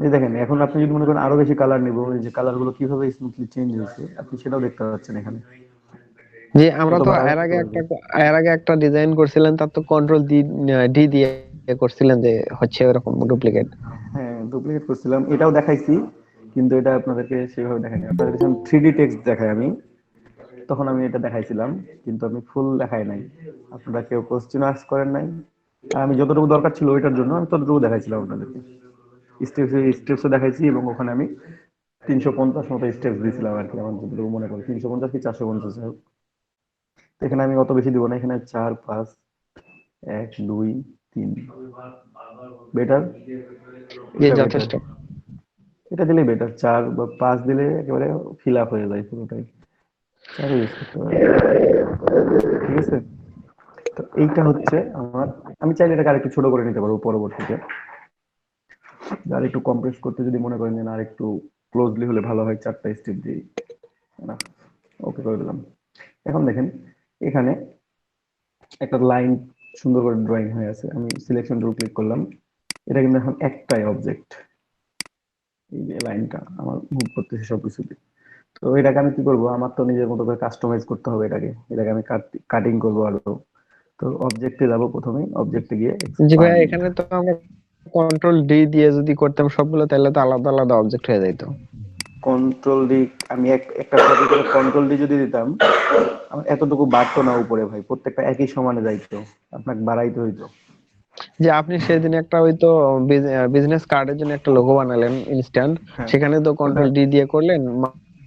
এই দেখেন এখন আপনি যদি মনে করেন আরো বেশি কালার নিবো, এই যে কালার গুলো কিভাবে স্মুথলি চেঞ্জ হয়েছে আপনি সেটাও দেখতে পাচ্ছেন এখানে। যে আমরা তত তো বাড়ায় এর দিতে আগে পারবেন। একটা এর আগে একটা ডিজাইন করছিলেন, তার তো কন্ট্রোল ডি দিয়ে করছিলেন, যে হচ্ছে এরকম ডুপ্লিকেট। হ্যাঁ ডুপ্লিকেট করছিলাম, এটাও দেখাইছি, কিন্তু এটা আপনাদেরকে সেভাবে দেখাইনি। আপনাদের যখন 3D টেক্সট দেখাই আমি, তখন আমি এটা দেখাইছিলাম, কিন্তু আমি ফুল দেখাই নাই, আপনারা কেউ কোশ্চেন আস্ক করেন নাই। আর আমি যতটুকু দরকার ছিল ওইটার জন্য আমি ততটুকু দেখাইছিলাম আপনাদেরকে। স্টেপসও দেখাইছি, এবং ওখানে আমি 350 মতো স্টেপস দিয়েছিলাম আর কি, আমার যতটুকু মনে করি 350 কি 450 হোক। তো এখানে আমি অত বেশি দিব না, এখানে 4 5 1 2 3 বেটার, যে এটা বেটার, যথেষ্ট। এটা দিলে বেটার। 4 বা 5 দিলে একেবারে ফিল আপ হয়ে যায় পুরোটাই, 4 ইউজ করতে পারেন, ঠিক আছে। তো এইটা হচ্ছে আমার, আমি চাইলে এটাকে আরেকটু ছোট করে নিতে পারবো পরবর্তীতে, আর একটু কম্প্রেস করতে যদি মনে করেন যে না আর একটু ক্লোজলি হলে ভালো হয়, 4টা স্টেপ দিই না। ওকে করে দিলাম। এখন দেখেন এখানে একটা লাইন সুন্দর করে ড্রয়িং হয়ে আছে, আমি সিলেকশন টুল ক্লিক করলাম, এটা কিন্তু এখন একটাই অবজেক্ট, এই যে লাইনটা আমার মুভ করতেছে সবকিছু দিয়ে। তো এটাকে আমি কি করবো, আমার তো নিজের মতো করে কাস্টমাইজ করতে হবে এটাকে, এটাকে আমি কাটিং করবো আরো। তো অবজেক্টে যাব, প্রথমে অবজেক্টে গিয়ে জি ভাইয়া, এক্সপান্ড। এখানে তো আমরা কন্ট্রোল ডি দিয়ে যদি করতাম সবগুলো, তাহলে তো আলাদা আলাদা অবজেক্ট হয়ে যাইতো। কন্ট্রোল ডি, আমি একটা টপিক করে কন্ট্রোল ডি যদি দিতাম, আমার এতটুকু বাড়তো না উপরে ভাই, প্রত্যেকটা একই সমানে যাইতো, আপনাকে বাড়াইতে হইতো। যে আপনি সেদিন একটা ওই তো বিজনেস কার্ডের জন্য একটা লোগো বানালেন ইনস্ট্যান্ট, হ্যাঁ, সেখানে তো ওটা কন্ট্রোল ডি দিয়ে করলেন,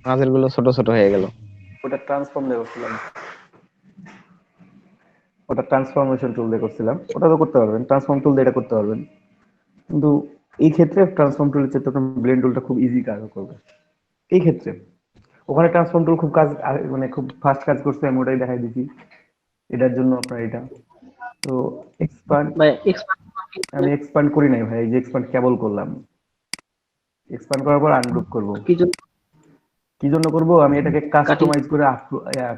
মাঝের গুলো ছোট ছোট হয়ে গেল। ওটা ট্রান্সফর্ম দিয়ে করছিলাম, ওটা ট্রান্সফরমেশন টুল দিয়ে করছিলাম, ওটা তো করতে পারবেন, ট্রান্সফর্ম টুল দিয়ে এটা করতে পারবেন। কিন্তু এই ক্ষেত্রে ট্রান্সফর্ম টুলের চেয়ে তখন ব্লেন্ড টুলটা খুব ইজি কাজ করবে এই ক্ষেত্রে। ওখানে ট্রান্সফর্ম টুল খুব কাজ মানে খুব ফাস্ট কাজ করছে, আমি ওটাই দেখাই দিচ্ছি, এটার জন্য আপনার এটা। তো এক্সপান্ড, ভাই আমি এক্সপান্ড করি নাই ভাই, এই যে এক্সপান্ড কেবল করলাম, এক্সপান্ড করার পর আনগ্রুপ করব। কি জন্য কি জন্য করব, আমি এটাকে কাটিং? কাস্টমাইজ করে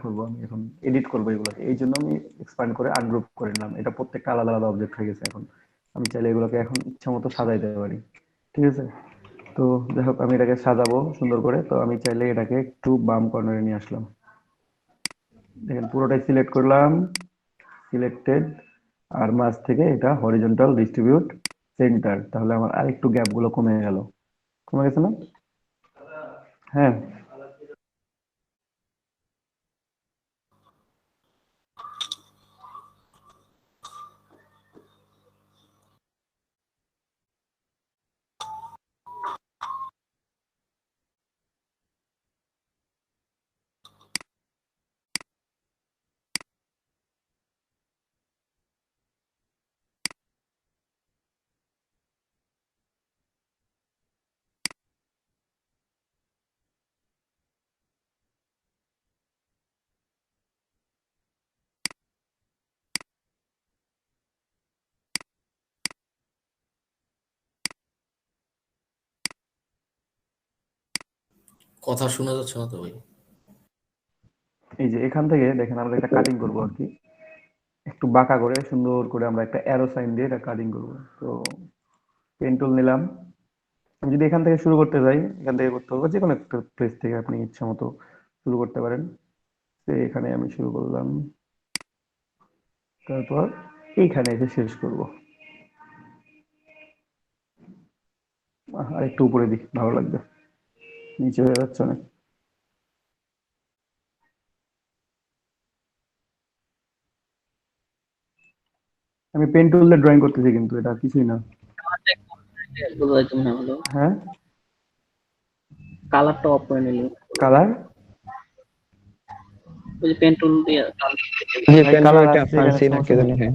করবো, আমি এখন এডিট করবো এগুলোকে, এই জন্য আমি এক্সপান্ড করে আনগ্রুপ করে নিলাম, এটা প্রত্যেকটা আলাদা আলাদা অবজেক্ট হয়ে গেছে এখন। আমি চাইলে এগুলোকে এখন ইচ্ছা মতো সাজাইতে পারি, ঠিক আছে। তো যাই হোক আমি এটাকে সাজাবো সুন্দর করে, তো আমি চাইলে এটাকে একটু বাম কর্নারে নিয়ে আসলাম, দেখেন পুরোটাই সিলেক্ট করলাম, সিলেক্টেড, আর মাঝ থেকে এটা হরিজন্টাল ডিস্ট্রিবিউট সেন্টার, তাহলে আমার আরেকটু গ্যাপ গুলো কমে গেল, কমে গেছে না? হ্যাঁ। কথা শোনা যাচ্ছে না তো ভাই। এই যে এখান থেকে দেখেন আমরা একটা কাটিং করবো আর কি, একটু বাঁকা করে সুন্দর করে আমরা একটা অ্যারো সাইন দিয়ে এটা কাটিং করবো। তো পেন টুল নিলাম, আমি যদি এখান থেকে শুরু করতে যাই, এখান থেকে করতে হবে, যে কোনো একটা প্লেস থেকে আপনি ইচ্ছা মতো শুরু করতে পারেন। তো এখানে আমি শুরু করলাম, তারপর এইখানে এসে শেষ করব। আর একটু উপরে দিই, ভালো লাগবে, নিচে হয়ে যাচ্ছে অনেক। আমি পেন টুল দিয়ে ড্রয়িং করতেছি, কিন্তু এটা কিছুই না। বোঝা যাচ্ছে মনে হলো হ্যাঁ, কালারটা অফ করে নিলে কালার, ওই যে পেন টুল দিয়ে যে ভাই পেন কালার এটা আসছে এখানে, ফান্সি না কি সমস্যা নেই। জানি, হ্যাঁ।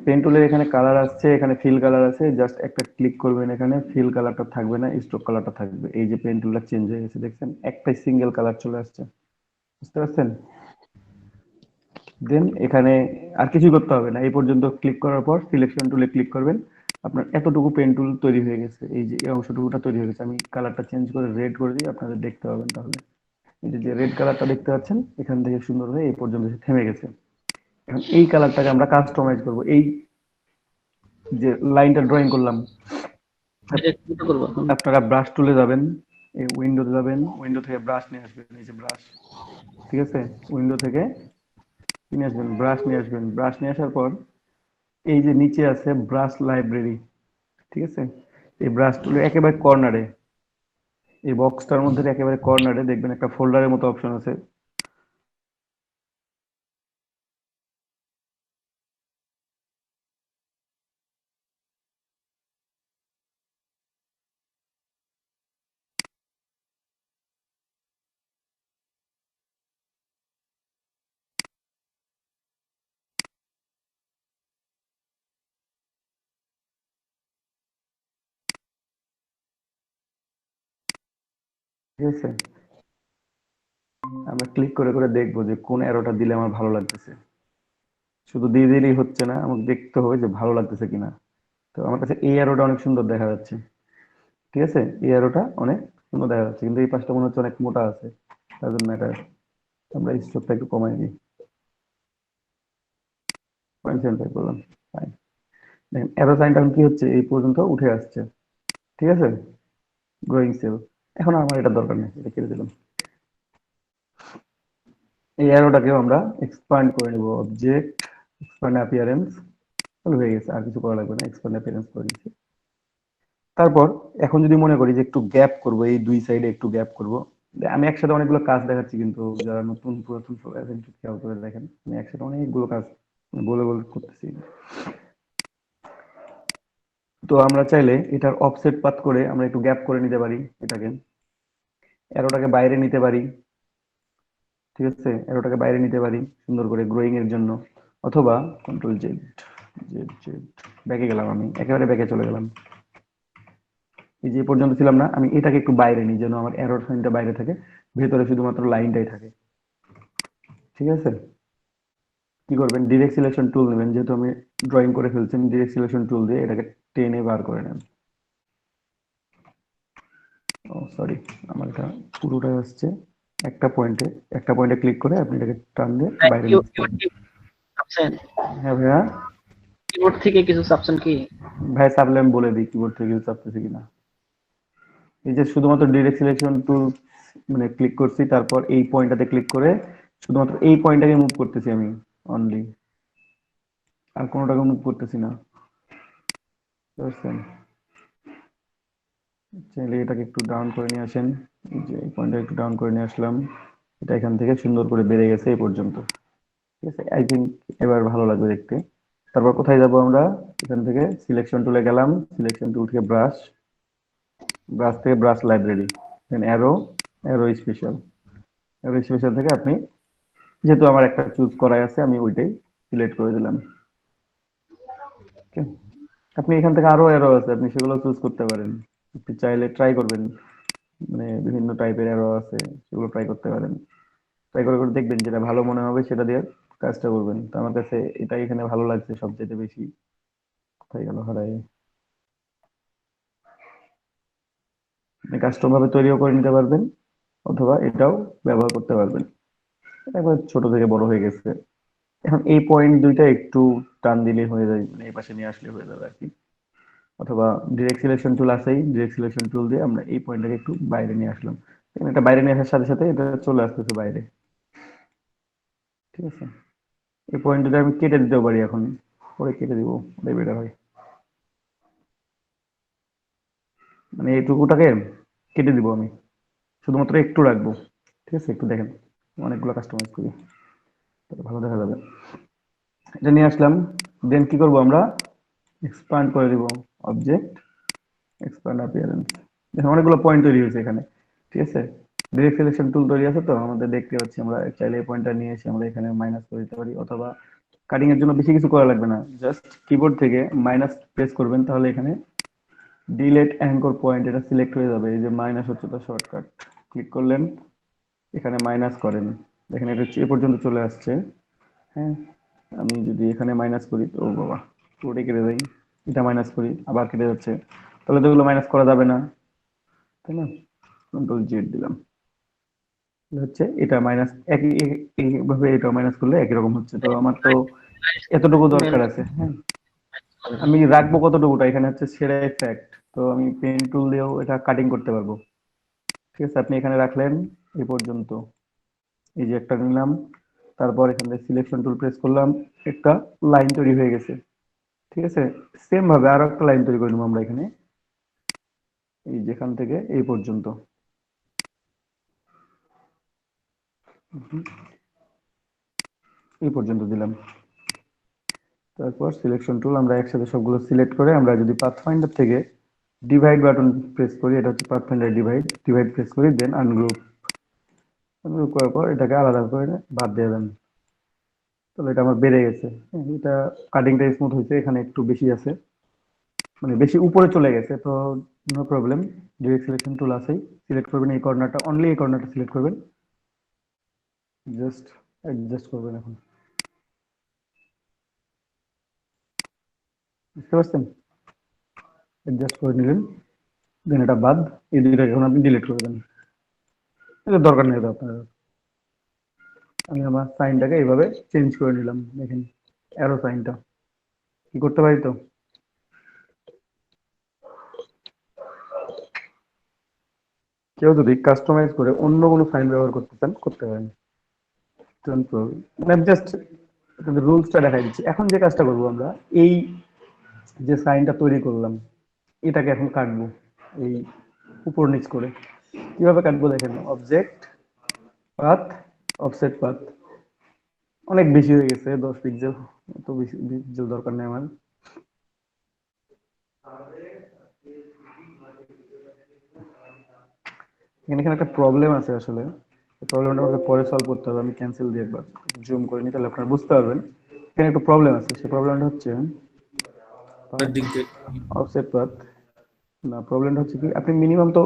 পেন টুলের এখানে কালার আসছে, এখানে ফিল কালার আছে, জাস্ট একটা ক্লিক করবেন, এখানে ফিল কালারটা থাকবে না, স্ট্রোক কালারটা থাকবে। এই যে পেন টুলটা চেঞ্জ হয়ে গেছে, দেখছেন একটাই সিঙ্গেল কালার চলে আসছে, বুঝতে পারছেন? দেন এখানে আর কিছুই করতে হবে না, এই পর্যন্ত ক্লিক করার পর সিলেকশন টুলে ক্লিক করবেন। আপনার এতটুকু পেন টুল তৈরি হয়ে গেছে, এই যে এই অংশটুকুটা তৈরি হয়ে গেছে। আমি কালারটা চেঞ্জ করে রেড করে দিই, আপনাদের দেখতে পাবেন তাহলে। এই যে রেড কালারটা দেখতে পাচ্ছেন, এখান থেকে সুন্দর হয়ে এই পর্যন্ত এসে থেমে গেছে। এখন এই কালারটাকে আমরা কাস্টমাইজ করব। এই যে লাইনটা ড্রয়িং করলাম, এটা ছোট করবো এখন। আপনারা ব্রাশ টুলে যাবেন, এই উইন্ডোতে যাবেন, উইন্ডো থেকে ব্রাশ নিয়ে আসবেন, এই যে ব্রাশ, ঠিক আছে? উইন্ডো থেকে নিয়ে আসবেন, ব্রাশ নিয়ে আসবেন। ব্রাশ নিয়ে আসার পর এই যে নিচে আছে ব্রাশ লাইব্রেরি, ঠিক আছে? এই ব্রাশ টুলের একেবারে কর্নারে, এই বক্সটার মধ্যে একেবারে কর্নারে দেখবেন একটা ফোল্ডারের মতো অপশন আছে। ঠিক আছে, আমরা ক্লিক করে করে দেখবো যে কোন অ্যারোটা দিলে আমার ভালো লাগতেছে। শুধু দিয়ে দিলেই হচ্ছে না, আমাকে দেখতে হবে যে ভালো লাগতেছে কিনা। তো আমার কাছে এই অ্যারোটা অনেক সুন্দর দেখা যাচ্ছে, ঠিক আছে? এই অ্যারোটা অনেক সুন্দর দেখা যাচ্ছে, কিন্তু এই পাশটা মনে হচ্ছে অনেক মোটা আছে, তার জন্য এটা আমরা স্ট্রোকটা একটু কমাই দিই, 0.75 করলাম। ফাইন। দেখেন অ্যারো সাইনটা এখন কি হচ্ছে, এই পর্যন্ত উঠে আসছে, ঠিক আছে? Growing sale. এখন আমার এটা দরকার নেই, এটা কেটে দিলাম। এই অ্যারোটাকেও আমরা এক্সপ্যান্ড করে নেব, অবজেক্ট এক্সপ্যান্ড অ্যাপিয়ারেন্স, তাহলে হয়ে গেছে, আর কিছু করা লাগবে না, এক্সপ্যান্ড অ্যাপিয়ারেন্স করে দিচ্ছি। তারপর এখন যদি মনে করি যে একটু গ্যাপ করব, এই দুই সাইডে একটু গ্যাপ করব। আমি একসাথে অনেকগুলো কাজ দেখাচ্ছি, কিন্তু যারা নতুন পুরাতন সবাই আছেন একটু খেয়াল করে দেখেন, আমি একসাথে অনেকগুলো কাজ বলে বলে করতেছি। তো আমরা চাইলে এটার অফসেট পাথ করে আমরা একটু গ্যাপ করে নিতে পারি, এটাকে অ্যারোটাকে বাইরে নিতে পারি, ঠিক আছে? অ্যারোটাকে বাইরে নিতে পারি সুন্দর করে গ্রোয়িং এর জন্য, অথবা কন্ট্রোল জেড, জেড জেড, ব্যাকে গেলাম, আমি একেবারে ব্যাকে চলে গেলাম। এই যে পর্যন্ত ছিলাম না, আমি এটাকে একটু বাইরে নিই যেন আমার অ্যারোর সাইনটা বাইরে থাকে, ভেতরে শুধুমাত্র লাইনটাই থাকে, ঠিক আছে? কি করবেন, ডিরেক্ট সিলেকশন টুল নেবেন, যেহেতু আমি ড্রয়িং করে ফেলছি, ডিরেক্ট সিলেকশন টুল দিয়ে এটাকে টেনে বার করে নেন। ও সরি, আমার এটা পুরোটাই আসছে একটা পয়েন্টে, একটা পয়েন্টে ক্লিক করে আপনি এটাকে টান দিয়ে বাইরে নিয়ে আসতে পারেন। হ্যাঁ ভাইয়া, কিবোর্ড থেকে কিছু চাপছেন কি? ভাই চাপলে আমি বলে দিই কিবোর্ড থেকে কিছু চাপতেছি কিনা। এই যে শুধুমাত্র ডিরেক্ট সিলেকশন টুল মানে ক্লিক করছি, তারপর এই পয়েন্টটাতে ক্লিক করে শুধুমাত্র এই পয়েন্টটাকে মুভ করতেছি আমি অনলি, আর কোনোটাকে মুভ করতেছি না, বুঝছেন? চাইলে এটাকে একটু ডাউন করে নিয়ে আসেন, এই যে এই পয়েন্টটা একটু ডাউন করে নিয়ে আসলাম, এটা এখান থেকে সুন্দর করে বেড়ে গেছে এই পর্যন্ত, ঠিক আছে? আই থিঙ্ক এবার ভালো লাগবে দেখতে। তারপর কোথায় যাব আমরা, এখান থেকে সিলেকশন টুলে গেলাম, সিলেকশন টুল থেকে ব্রাশ, ব্রাশ থেকে brush library, then arrow, arrow special, arrow special থেকে আপনি, যেহেতু আমার একটা চুজ করাই আছে আমি ওইটাই সিলেক্ট করে দিলাম। Okay? আপনি এখান থেকে আরো অ্যারো আছে, আপনি সেগুলো চুজ করতে পারেন, আপনি চাইলে ট্রাই করবেন, মানে বিভিন্ন টাইপের অ্যারো আছে, সেগুলো ট্রাই করতে পারেন। ট্রাই করে করে দেখবেন যেটা ভালো মনে হবে সেটা দিয়ে কাজটা করবেন। তো আমার কাছে এটাই এখানে ভালো লাগছে সবচেয়ে বেশি। কোথায় গেল হারায়, আপনি কাস্টম ভাবে তৈরিও করে নিতে পারবেন, অথবা এটাও ব্যবহার করতে পারবেন। এটা একবার ছোট থেকে বড় হয়ে গেছে। এখন এই পয়েন্ট দুইটা একটু টান দিলে হয়ে যায়, মানে এই পাশে নিয়ে আসলে হয়ে যাবে আর কি। অথবা ডিরেক্ট সিলেকশন টুল আছেই, ডিরেক্ট সিলেকশন টুল দিয়ে আমরা এই পয়েন্টটাকে একটু বাইরে নিয়ে আসলাম। দেখেন এটা বাইরে নিয়ে আসার সাথে সাথে এটা চলে আসতেছে বাইরে, ঠিক আছে। এই পয়েন্টটা আমি কেটে দিতেও পারি এখন, পরে কেটে দিব, ওটাই বেটার হয়। মানে এইটুকুটাকে কেটে দিব আমি, শুধুমাত্র একটু রাখবো, ঠিক আছে। একটু দেখেন, অনেকগুলো কাস্টমাইজ করি, তাহলে ভালো দেখা যাবে। এটা নিয়ে আসলাম, দেন কি করব আমরা, এক্সপ্যান্ড করে দিব অবজেক্ট, এক্সপ্যান্ড অ্যাপিয়ারেন্স। দেখেন অনেকগুলো পয়েন্ট তৈরি হয়েছে এখানে, ঠিক আছে। ডিরেক্ট সিলেকশন টুল তৈরি আছে তো আমাদের, দেখতে পাচ্ছি আমরা চাইলে এই পয়েন্টটা নিয়ে এসে আমরা এখানে মাইনাস করে দিতে পারি, অথবা কাটিং এর জন্য বেশি কিছু করা লাগবে না, জাস্ট কিবোর্ড থেকে মাইনাস প্রেস করবেন, তাহলে এখানে ডিলেট অ্যাঙ্কর পয়েন্ট এটা সিলেক্ট হয়ে যাবে। এই যে মাইনাস হচ্ছে তো শর্টকাট, ক্লিক করলেন, এখানে মাইনাস করেন, দেখেন এটা এ পর্যন্ত চলে আসছে। হ্যাঁ, আমি যদি এখানে মাইনাস করি, তো বাবা পুরোটাই কেটে দেয়, এটা মাইনাস করি আবার কেটে যাচ্ছে, তাহলে তো এগুলো মাইনাস করা যাবে না, তাই না। কন্ট্রোল জেড দিলাম, হচ্ছে এটা মাইনাস, একই এইভাবে এটা মাইনাস করলে একই রকম হচ্ছে। তো আমার তো এতটুকু দরকার আছে, হ্যাঁ। আমি রাখবো কতটুকুটা, এখানে হচ্ছে সেরা ইফেক্ট, তো আমি পেন টুল দিয়েও এটা কাটিং করতে পারবো, ঠিক আছে। আপনি এখানে রাখলেন এই পর্যন্ত, এই যে একটা নিলাম, তারপর এখান থেকে সিলেকশন টুল প্রেস করলাম, একটা লাইন তৈরি হয়ে গেছে, ঠিক আছে। সেম ভাবে আরো একটা লাইন তৈরি করে নেবো আমরা এখানে, এই যেখান থেকে এই পর্যন্ত, এই পর্যন্ত দিলাম। তারপর সিলেকশন টুল আমরা একসাথে সবগুলো সিলেক্ট করে, আমরা যদি পাথফাইন্ডার থেকে ডিভাইড বাটন প্রেস করি, এটা হচ্ছে পাথফাইন্ডার ডিভাইড, ডিভাইড প্রেস করি, দেন আনগ্রুপ, আনগ্রুপ করার পর এটাকে আলাদা করে বাদ দিয়ে দেন, তাহলে এটা আমার বেড়ে গেছে। হ্যাঁ, এটা কাটিংটা স্মুথ হয়েছে, এখানে একটু বেশি আছে, মানে বেশি উপরে চলে গেছে, তো no problem. Direct selection tool আছেই, সিলেক্ট করবেন এই কর্নারটা, অনলি এই কর্নারটা সিলেক্ট করবেন, জাস্ট অ্যাডজাস্ট করবেন এখন, বুঝতে পারছেন। অ্যাডজাস্ট করে নিলেন, দেন এটা বাদ, এই দুইটাকে এখন আপনি ডিলিট করে দেন, এটা দরকার নেই তো আপনার। আমি আমার সাইনটাকে এইভাবে চেঞ্জ করে নিলাম, দেখেন অ্যারো সাইনটা, কি করতে পারি তো। কেউ যদি কাস্টমাইজ করে অন্য কোনো সাইন ব্যবহার করতে চান করতে পারেন, মানে জাস্ট রুলসটা দেখাই দিচ্ছি। এখন যে কাজটা করবো আমরা, এই যে সাইনটা তৈরি করলাম, এটাকে এখন কাটবো, এই উপর নিচ করে। কিভাবে কাটবো দেখেন, অবজেক্ট, পাথ, অফসেট পাথ, অনেক বেশি হয়ে গেছে 10 পিক্সেল, এত বেশি পিক্সেল দরকার নেই আমার। এখানে একটা প্রবলেম আছে আসলে, প্রবলেমটা আমাকে পরে সলভ করতে হবে, আমি ক্যান্সেল দিয়ে একবার জুম করে নিই, তাহলে আপনারা বুঝতে পারবেন। এখানে একটা প্রবলেম আছে, সেই প্রবলেমটা হচ্ছে সামনের দিক দিয়ে অফসেট পাথ। না, প্রবলেমটা হচ্ছে কি, আপনি মিনিমাম তো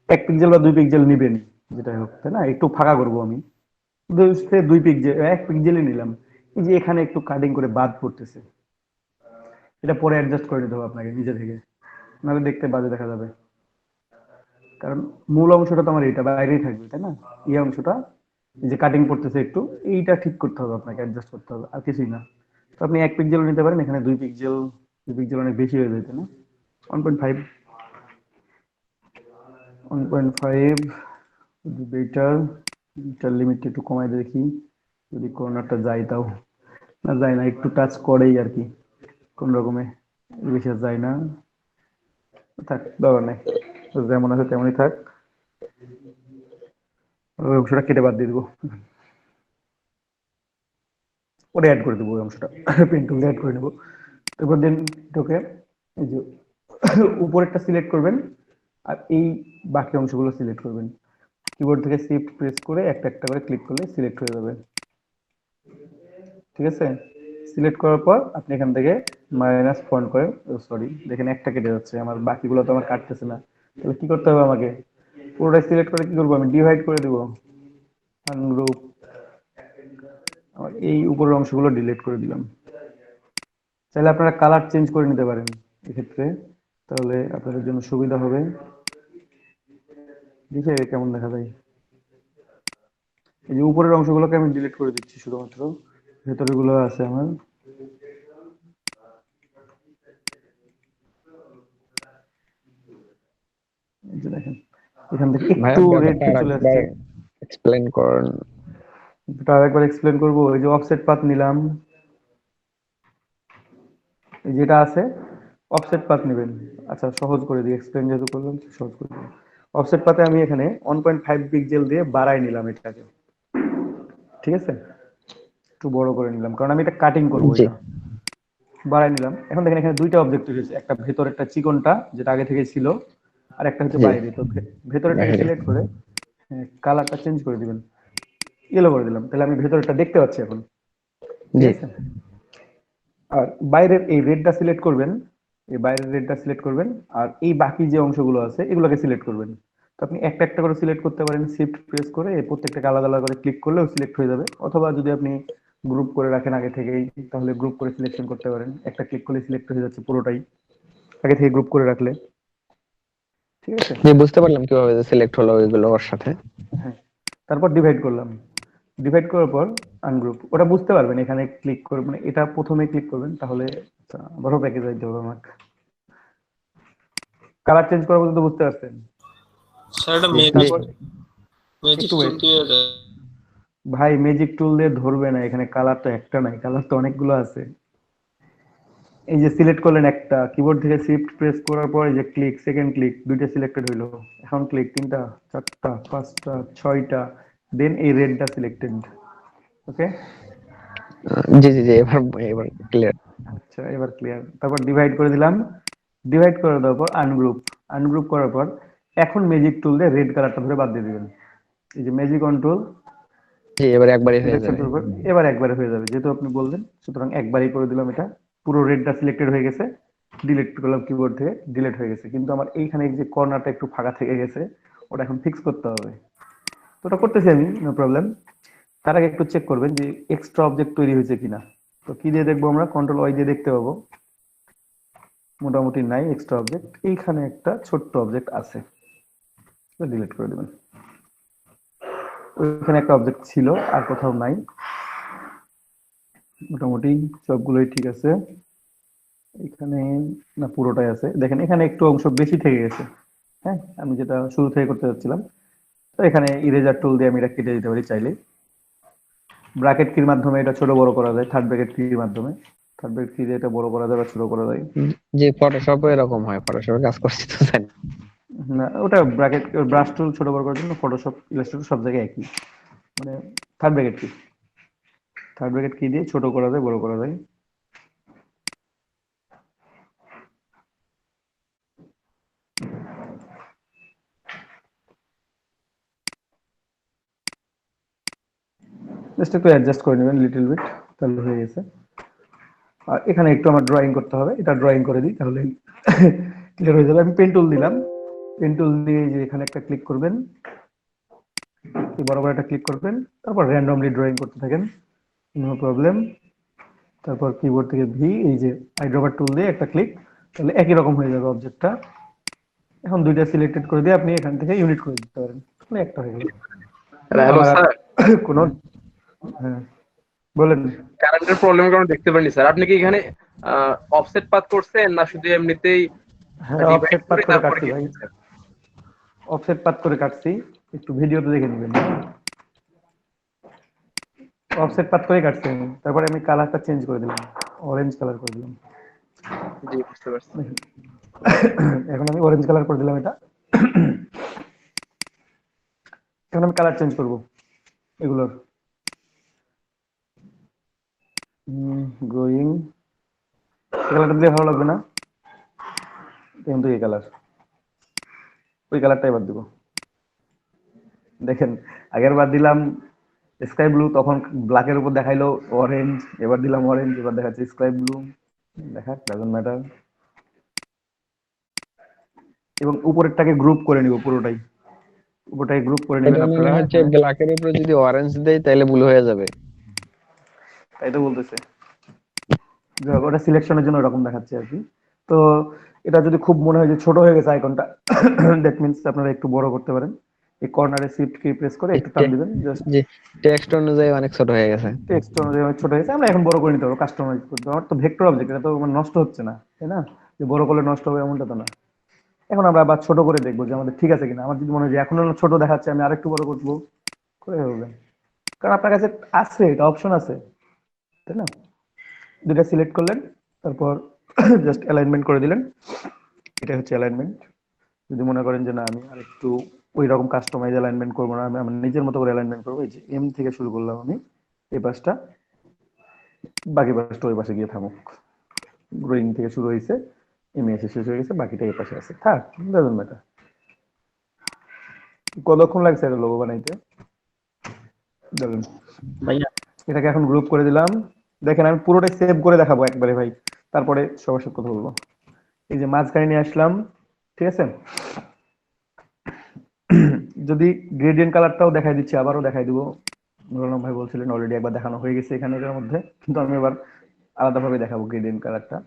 1 পিক্সেল বা 2 পিক্সেল নিবেন, যেটাই হোক, তাই না। একটু ফাঁকা করবো আমি, 2 পিক্সেল 1 পিক্সেলই নিলাম, এই যে এখানে একটু কাটিং করে বাদ পড়তেছে, এটা পরে অ্যাডজাস্ট করে নিতে হবে আপনাকে নিজে থেকে, নাহলে দেখতে বাজে দেখা যাবে। কারণ মূল অংশটা তো আমার এটা বাইরেই থাকবে, তাই না। এই অংশটা, এই যে কাটিং পড়তেছে একটু, এইটা ঠিক করতে হবে আপনাকে, অ্যাডজাস্ট করতে হবে, আর কিছুই না। তো আপনি 1 পিক্সেল নিতে পারেন, এখানে 2 পিক্সেল, 2 পিক্সেল অনেক বেশি হয়ে যায়, তাই না। 1.5, 1.5 বেটার, এটার লিমিটটা একটু কমাই দেখি, যদি কর্নারটা যায় তাও, না যায় না, একটু টাচ করেই আর কি কোন রকমে, বেশি আর যায় না, থাক দরকার নেই, যেমন আছে তেমনই থাক। ওই অংশটা কেটে বাদ দিয়ে দেবো, ওটা অ্যাড করে দেবো ওই অংশটা, পেন টুল অ্যাড করে নেবো। তারপর দেন এটাকে এই যে উপরেরটা সিলেক্ট করবেন, আর এই বাকি অংশগুলো সিলেক্ট করবেন, কিবোর্ড থেকে শিফট প্রেস করে একটা একটা করে ক্লিক করলে সিলেক্ট হয়ে যাবে, ঠিক আছে। সিলেক্ট করার পর আপনি এখান থেকে মাইনাস ফন্ট করে, সরি দেখেন একটা কেটে যাচ্ছে আমার, বাকিগুলো তো আমার কাটতেছে না, তাহলে কি করতে হবে আমাকে, পুরোটাই সিলেক্ট করে কি করবো আমি, ডিভাইড করে দিব, আনগ্রুপ, আমার এই উপরের অংশগুলো ডিলিট করে দিলাম। চাইলে আপনারা কালার চেঞ্জ করে নিতে পারেন এক্ষেত্রে, তাহলে আপনাদের জন্য সুবিধা হবে, দেখে কেমন দেখা যায়। এই যে উপরের অংশগুলোকে আমি ডিলিট করে দিচ্ছি, শুধুমাত্র ভেতরের গুলো আছে আমার। এখান থেকে ভাইয়া একটু রেড ব্যাপারটা চলে আরেকবার আসছে। এক্সপ্লেন করুন। এটা আরেকবার এক্সপ্লেন করবো। এই যে অফসেট পাথ নিলাম, এই যেটা আছে অফসেট পাথ নেবেন। আচ্ছা সহজ করে দিই, এক্সপ্লেন যেহেতু করলাম সহজ করে দিই। অফসেট পাথে আমি এখানে 1.5 পিক্সেল দিয়ে বাড়াই নিলাম এটাকে, ঠিক আছে? একটু বড় করে নিলাম কারণ আমি এটা কাটিং করবো, জি এটা বাড়াই নিলাম। এখন দেখেন এখানে দুইটা অবজেক্ট তৈরি হয়েছে, একটা ভেতরেরটা চিকনটা যেটা আগে থেকে ছিল, আর একটা হচ্ছে জি বাইরে। তো ভেতরেরটাকে বাইরে। সিলেক্ট করে কালারটা চেঞ্জ করে দিবেন, ইয়েলো করে দিলাম, তাহলে আমি ভেতরেরটা দেখতে পাচ্ছি এখন, ঠিক জি আছে? আর বাইরের এই রেডটা সিলেক্ট করবেন, এই বাইরের রেডটা সিলেক্ট করবেন, আর এই বাকি যে অংশগুলো আছে এগুলোকে সিলেক্ট করবেন। তো আপনি একটা একটা করে সিলেক্ট করতে পারেন, শিফট প্রেস করে এই প্রত্যেকটাকে আলাদা আলাদা করে ক্লিক করলেও সিলেক্ট হয়ে যাবে। অথবা যদি আপনি গ্রুপ করে রাখেন আগে থেকেই, তাহলে গ্রুপ করে সিলেকশন করতে পারেন, একটা ক্লিক করলে সিলেক্ট হয়ে যাচ্ছে পুরোটাই আগে থেকে গ্রুপ করে রাখলে, ঠিক আছে? জি, বুঝতে পারলাম কিভাবে সিলেক্ট হলো ওইগুলো ওর সাথে। হ্যাঁ, তারপর ডিভাইড করলাম, ডিভাইড করার পর আনগ্রুপ, ওটা বুঝতে পারবেন এখানে ক্লিক করে, মানে এটা প্রথমে ক্লিক করবেন তাহলে। আচ্ছা, আবারও প্যাকেজ যাইতে হবে আমাকে। কালার চেঞ্জ করা পর্যন্ত বুঝতে পারছেন? স্যার এটা জি তারপর ম্যাজিক একটু টুল wait। দিয়ে দেয়। ভাই ম্যাজিক টুল দিয়ে ধরবে না, এখানে কালার তো একটা নাই, কালার তো অনেকগুলো আছে। এই যে সিলেক্ট করলেন একটা, কিবোর্ড থেকে শিফট প্রেস করার পর এই যে ক্লিক, সেকেন্ড ক্লিক, দুইটা সিলেক্টেড হইলো। এখন ক্লিক, তিনটা, চারটা, পাঁচটা, ছয়টা, দেন এই রেডটা সিলেক্টেড। ওকে, জি জি জি, এবার এবার ক্লিয়ার। আচ্ছা এবার ক্লিয়ার। তারপর ডিভাইড করে দিলাম, ডিভাইড করে দেওয়ার পর আনগ্রুপ, আনগ্রুপ করার পর এখন ম্যাজিক টুল দিয়ে রেড কালারটা ধরে বাদ দিয়ে দিবেন। এই যে ম্যাজিক কন্ট্রোল জি, এবার একবারই হয়ে সিলেকশন যাবে। করার পর এবার একবারে হয়ে যাবে, যেহেতু আপনি বললেন, সুতরাং একবারই করে দিলাম। এটা পুরো রেডটা সিলেক্টেড হয়ে গেছে, ডিলিট করলাম কিবোর্ড থেকে, ডিলিট হয়ে গেছে। কিন্তু আমার এইখানে এই যে কর্নারটা একটু ফাঁকা থেকে গেছে, ওটা এখন ফিক্স করতে হবে। তো ওটা করতেছি আমি, নো প্রবলেম। তার আগে একটু চেক করবেন যে এক্সট্রা অবজেক্ট তৈরি হয়েছে কিনা। তো কি দিয়ে দেখবো আমরা? কন্ট্রোল ওয়াই দিয়ে দেখতে পাবো, মোটামুটি নাই এক্সট্রা অবজেক্ট। এইখানে একটা ছোট্ট অবজেক্ট আছে, ডিলিট করে দেবেন। ওইখানে একটা অবজেক্ট ছিল, আর কোথাও নাই। মোটামুটি সবগুলোই ঠিক আছে। এখানে না, পুরোটাই আছে। দেখেন এখানে একটু অংশ বেশি থেকে গেছে। হ্যাঁ, আমি যেটা শুরু থেকে করতে যাচ্ছিলাম। তো এখানে ইরেজার টুল দিয়ে আমি এটা কেটে দিতে পারি চাইলে। ব্র্যাকেট কির মাধ্যমে এটা ছোট বড় করা যায়, থার্ড ব্র্যাকেট কির মাধ্যমে। থার্ড ব্র্যাকেট কি দিয়ে এটা বড় করা যায় বা ছোট করা যায়। জি, ফটোশপে এরকম হয়, ফটোশপে কাজ করছি তো জানি। না, ওটা ব্র্যাকেট ব্রাশ টুল ছোট বড় করার জন্য, ফটোশপ ইলাস্ট্রেটর সব জায়গায় একই। মানে থার্ড ব্র্যাকেট কি, থার্ড ব্র্যাকেট কি দিয়ে ছোট করা যায়, বড় করা যায়। জাস্ট একটু অ্যাডজাস্ট করে নেবেন লিটল বিট, তাহলে হয়ে গেছে। আর এখানে একটু আমার ড্রয়িং করতে হবে, এটা ড্রয়িং করে দিই তাহলে ক্লিয়ার হয়ে যাবে। আমি পেন টুল দিলাম, পেন টুল দিয়ে যে এখানে একটা ক্লিক করবেন, এই বরাবর একটা ক্লিক করবেন, তারপর র্যান্ডমলি ড্রয়িং করতে থাকেন, নো প্রবলেম। তারপর কিবোর্ড থেকে ভি, এই যে আইড্রপার টুল দিয়ে একটা ক্লিক, তাহলে একই রকম হয়ে যাবে অবজেক্টটা। এখন দুইটা সিলেক্টেড করে দিয়ে আপনি এখান থেকে ইউনিট করে দিতে পারেন, তাহলে একটা হয়ে গেল। হ্যালো আমার আর স্যার, কোনো, হ্যাঁ বলেন। কারেন্টের প্রবলেম কারণে দেখতে পারিনি স্যার। আপনি কি এখানে অফসেট পাথ করছেন না শুধু এমনিতেই হ্যাঁ, ডিভাইড অফসেট পাথ করে করে তারপরে কাটছি কি ভাই, করছেন? অফসেট পাথ করে কাটছি, একটু ভিডিওতে দেখে নেবেন। অফসেট পাথ করে কাটছি আমি, তারপরে আমি কালারটা চেঞ্জ করে দিলাম, অরেঞ্জ কালার করে দিলাম। জি, বুঝতে পারছি। এখন আমি অরেঞ্জ কালার করে দিলাম এটা। এখন আমি কালার চেঞ্জ করব এগুলোর। গ্রোয়িং কালারটা দিলে ভালো লাগবে না, কিন্তু এই কালার, ওই কালারটাই এবার দিব। দেখেন আগের বার দিলাম স্কাই ব্লু, তখন ব্ল্যাকের উপর দেখাইলো অরেঞ্জ, এবার দিলাম অরেঞ্জ, এবার দেখাচ্ছে স্কাই ব্লু। দেখা ডাজন্ট ম্যাটার। এবং উপরেরটাকে গ্রুপ করে নিব পুরোটাই, উপরটাকে গ্রুপ করে নেবেন এটা মনে আপনারা। হচ্ছে হ্যাঁ, ব্ল্যাকের উপরে যদি অরেঞ্জ দেই তাহলে ব্লু হয়ে যাবে। তাই তো বলতেছে। যাই হোক, ওটা সিলেকশনের জন্য এরকম দেখাচ্ছে আর কি। তো এটা যদি খুব মনে হয় যে ছোট হয়ে গেছে আইকনটা, দ্যাট মিন্স আপনারা একটু বড় করতে পারেন। এই কর্নারে শিফট কি প্রেস করে একটু টান দিবেন, জাস্ট জি, টেক্সট অনুযায়ী অনেক ছোট হয়ে গেছে। টেক্সট অনুযায়ী অনেক ছোট হয়েছে। আমরা এখন বড় করে নিতে পারবো, কাস্টমাইজ করতে। আমার তো ভেক্টর অবজেক্ট, এটা তো মানে নষ্ট হচ্ছে না, তাই না? যে বড় করলে নষ্ট হবে এমনটা তো না। এখন আমরা আবার ছোট করে দেখবো যে আমাদের ঠিক আছে কিনা। আমার যদি মনে হয় যে এখন ছোট দেখাচ্ছে, আমি আরেকটু বড় করবো, করে হবে। কারণ আপনার কাছে আছে, এটা অপশন আছে, তাই না? দুটা সিলেক্ট করলেন, তারপর জাস্ট অ্যালাইনমেন্ট করে দিলেন। এটা হচ্ছে অ্যালাইনমেন্ট। যদি মনে করেন যে না, আমি আরেকটু ওই রকম কাস্টমাইজ অ্যালাইনমেন্ট করবো না, আমি আমার নিজের মতো করে অ্যালাইনমেন্ট করবো, এই যে এম থেকে শুরু করলাম আমি এই পাশটা, বাকি পাশটা ওই পাশে গিয়ে থামুক। গ্রোয়িং থেকে শুরু হয়েছে, এম এসে শেষ হয়ে গেছে, বাকিটা এই পাশে আছে, থাক, ডাজন্ট ম্যাটার। কতক্ষণ লাগছে এটা লোগো বানাইতে? ধরুন ভাইয়া এটাকে এখন গ্রুপ করে দিলাম। দেখেন আমি পুরোটাই সেভ করে দেখাবো একবারে ভাই, তারপরে সবার সাথে কথা বলবো। এই যে মাঝখানে নিয়ে আসলাম, ঠিক আছে? যদি গ্রেডিয়েন্ট কালারটাও দেখাই দিচ্ছি, আবারও দেখাই দিব। নুরুল আলম ভাই বলছিলেন অলরেডি একবার দেখানো হয়ে গেছে এখানে এর মধ্যে, কিন্তু আমি এবার আলাদাভাবে দেখাবো গ্রেডিয়েন্ট কালারটা।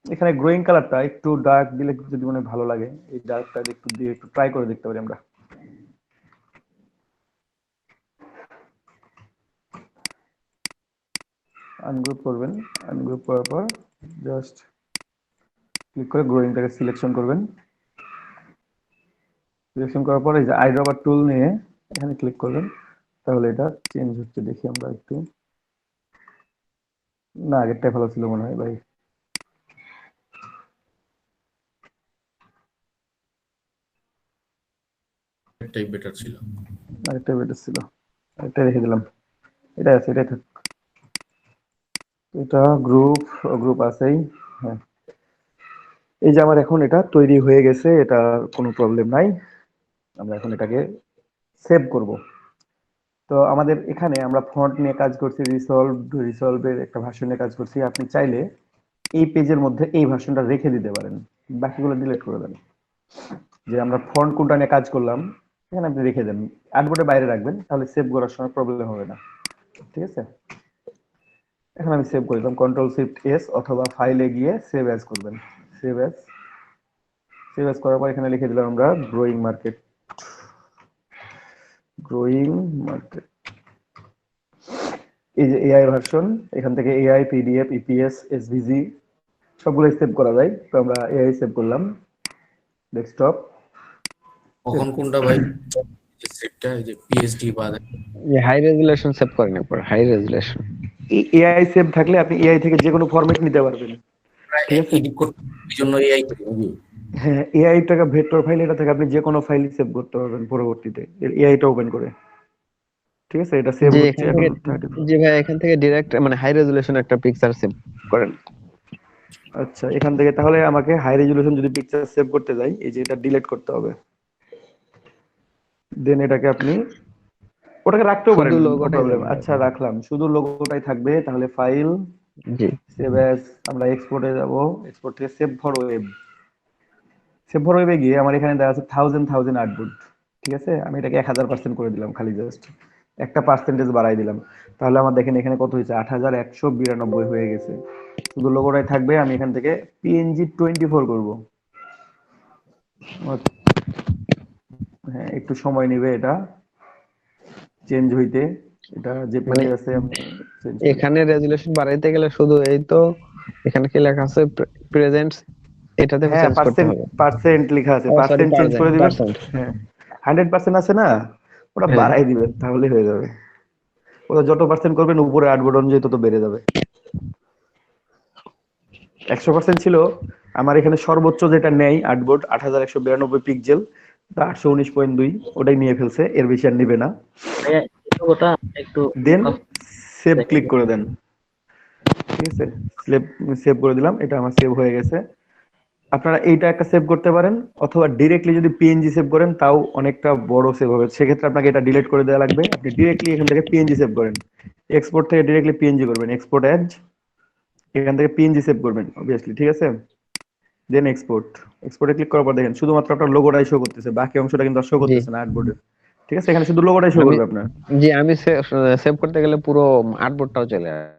এখানে গ্রোয়িং কালারটা একটু ডার্ক দিলে যদি মনে হয় ভালো লাগে, এই ডার্কটা একটু দিয়ে একটু ট্রাই করে দেখতে পারি আমরা। আনগ্রুপ করবেন, আনগ্রুপ করার পর জাস্ট ক্লিক করে গ্রোয়িংটাকে সিলেকশন করবেন। সিলেকশন করার পর এই যে আই ড্রপার টুল নিয়ে এখানে ক্লিক করবেন, তাহলে এটা চেঞ্জ হচ্ছে দেখি আমরা একটু। না, আগেরটাই ভালো ছিল মনে হয় ভাই। এটাই বেটার ছিল। আগেরটাই বেটার ছিল, আগেরটা রেখে দিলাম। এটা আছে, এটাই থাক। এটা গ্রুপ, গ্রুপ আছেই। হ্যাঁ, এই যে আমার এখন এটা তৈরি হয়ে গেছে, এটা কোনো প্রবলেম নাই। আমরা এখন এটাকে সেভ করব। তো আমাদের এখানে আমরা ফন্ট নিয়ে কাজ করছি, রিসলভের একটা ভার্সন নিয়ে কাজ করছি। আপনি চাইলে এই পেজের মধ্যে এই ভার্সনটা রেখে দিতে পারেন, বাকিগুলো ডিলিট করে দেন। যে আমরা ফন্ট কোনটা নিয়ে কাজ করলাম এখানে আপনি রেখে দেন, আর্টবোর্ডের বাইরে রাখবেন, তাহলে সেভ করার সময় প্রবলেম হবে না। ঠিক আছে? এখন আমি সেভ করে দিলাম, কন্ট্রোল শিফট এস, অথবা ফাইলে গিয়ে সেভ অ্যাজ করবেন। সেভ অ্যাজ, সেভ অ্যাজ করার পর এখানে লিখে দিলাম আমরা গ্রোয়িং মার্কেট, গ্রোয়িং মার্কেট। এই যে এআই ভার্সন, এখান থেকে এআই, পিডিএফ, ইপিএস, এসভিজি সবগুলোই সেভ করা যায়। তো আমরা এআই সেভ করলাম, ডেস্কটপ। কখন কোনটা ভাই? যে সেটটা এই যে পিএইচডি বা হাই রেজুলেশন সেভ করেন, পর হাই রেজুলেশন। এআই সেভ থাকলে আপনি এআই থেকে যে কোনো ফরম্যাট নিতে পারবেন। ঠিক আছে? এডিট করতে এই জন্য এআই করি নাকি? হ্যাঁ, এআই টাকা ভেক্টর ফাইল, এটা থেকে আপনি যে কোনো ফাইল সেভ করতে পারবেন পরবর্তীতে এআইটা ওপেন করে। ঠিক আছে? এটা সেভ যে হচ্ছে এখান এখন থেকে, 30। যে ভাই এখান থেকে ডিরেক্ট মানে হাই রেজুলেশন একটা পিকচার সেভ করেন। আচ্ছা, এখান থেকে তাহলে আমাকে হাই রেজুলেশন যদি পিকচার সেভ করতে যাই, এই যে এটা ডিলিট করতে হবে। দেন এটাকে আপনি ওটাকে রাখতেও শুধু পারেন, নো লোগোটাই প্রবলেম। যাবে। আচ্ছা, রাখলাম, শুধু লোগোটাই থাকবে। তাহলে ফাইল, জি সেভ অ্যাজ, আমরা এক্সপোর্টে যাব, এক্সপোর্ট থেকে save for web. Save for ওয়েবে গিয়ে আমার এখানে দেওয়া আছে থাউজেন্ড আর্টবুট। ঠিক আছে? আমি এটাকে 1000% করে দিলাম, খালি জাস্ট একটা পার্সেন্টেজ বাড়াই দিলাম। তাহলে আমার দেখেন এখানে কত হয়েছে, 8192 হয়ে গেছে। শুধু লোগোটাই থাকবে। আমি এখান থেকে পিএনজি 24 করবো। হ্যাঁ, একটু সময় নেবে এটা চেঞ্জ হইতে। এটা যে মানে পেজে আছে আমি চেঞ্জ করি। এখানে রেজুলেশন বাড়াইতে গেলে শুধু এই তো এখানে কি লেখা আছে প্রেজেন্টস, এটাতে হ্যাঁ, চেঞ্জ করতে পার্সেন্ট, হবে। পার্সেন্ট লেখা আছে, ও সরি, পার্সেন্ট চেঞ্জ করে দিবেন। পার্সেন্ট। হ্যাঁ, 100% আছে না, ওটা হ্যাঁ বাড়াই দিবেন তাহলে হয়ে যাবে। ওটা যত পার্সেন্ট করবেন উপরে আর্টবোর্ড অনুযায়ী তত বেড়ে যাবে। 100% ছিল আমার এখানে, সর্বোচ্চ যেটা নেই আর্টবোর্ড 8192 পিক্সেল, 819.2, ওটাই নিয়ে ফেলছে, এর বেশি আর নিবে না। ভাইয়া ওটা একটু দেন সেভ দেখেন। ক্লিক করে দেন। ঠিক আছে? সেভ, সেভ করে দিলাম, এটা আমার সেভ হয়ে গেছে। আপনারা এইটা একটা সেভ করতে পারেন, অথবা ডিরেক্টলি যদি পিএনজি সেভ করেন তাও অনেকটা বড় সেভ হবে। সেক্ষেত্রে আপনাকে এটা ডিলিট করে দেওয়া লাগবে। আপনি ডিরেক্টলি এখান থেকে পিএনজি সেভ করেন, এক্সপোর্ট থেকে ডিরেক্টলি পিএনজি করবেন, এক্সপোর্ট অ্যাজ, এখান থেকে পিএনজি সেভ করবেন অবভিয়াসলি। ঠিক আছে? দেন এক্সপোর্ট, এক্সপোর্টে ক্লিক করার পর দেখেন শুধুমাত্র আপনার লোগোটাই শো করতেছে, বাকি অংশটা কিন্তু আর শো জি করতেছে না আর্টবোর্ডে। ঠিক আছে? এখানে শুধু লোগোটাই শো আমি, করবে আপনার। জি আমি সেভ করতে গেলে পুরো আর্টবোর্ডটাও চলে আসে।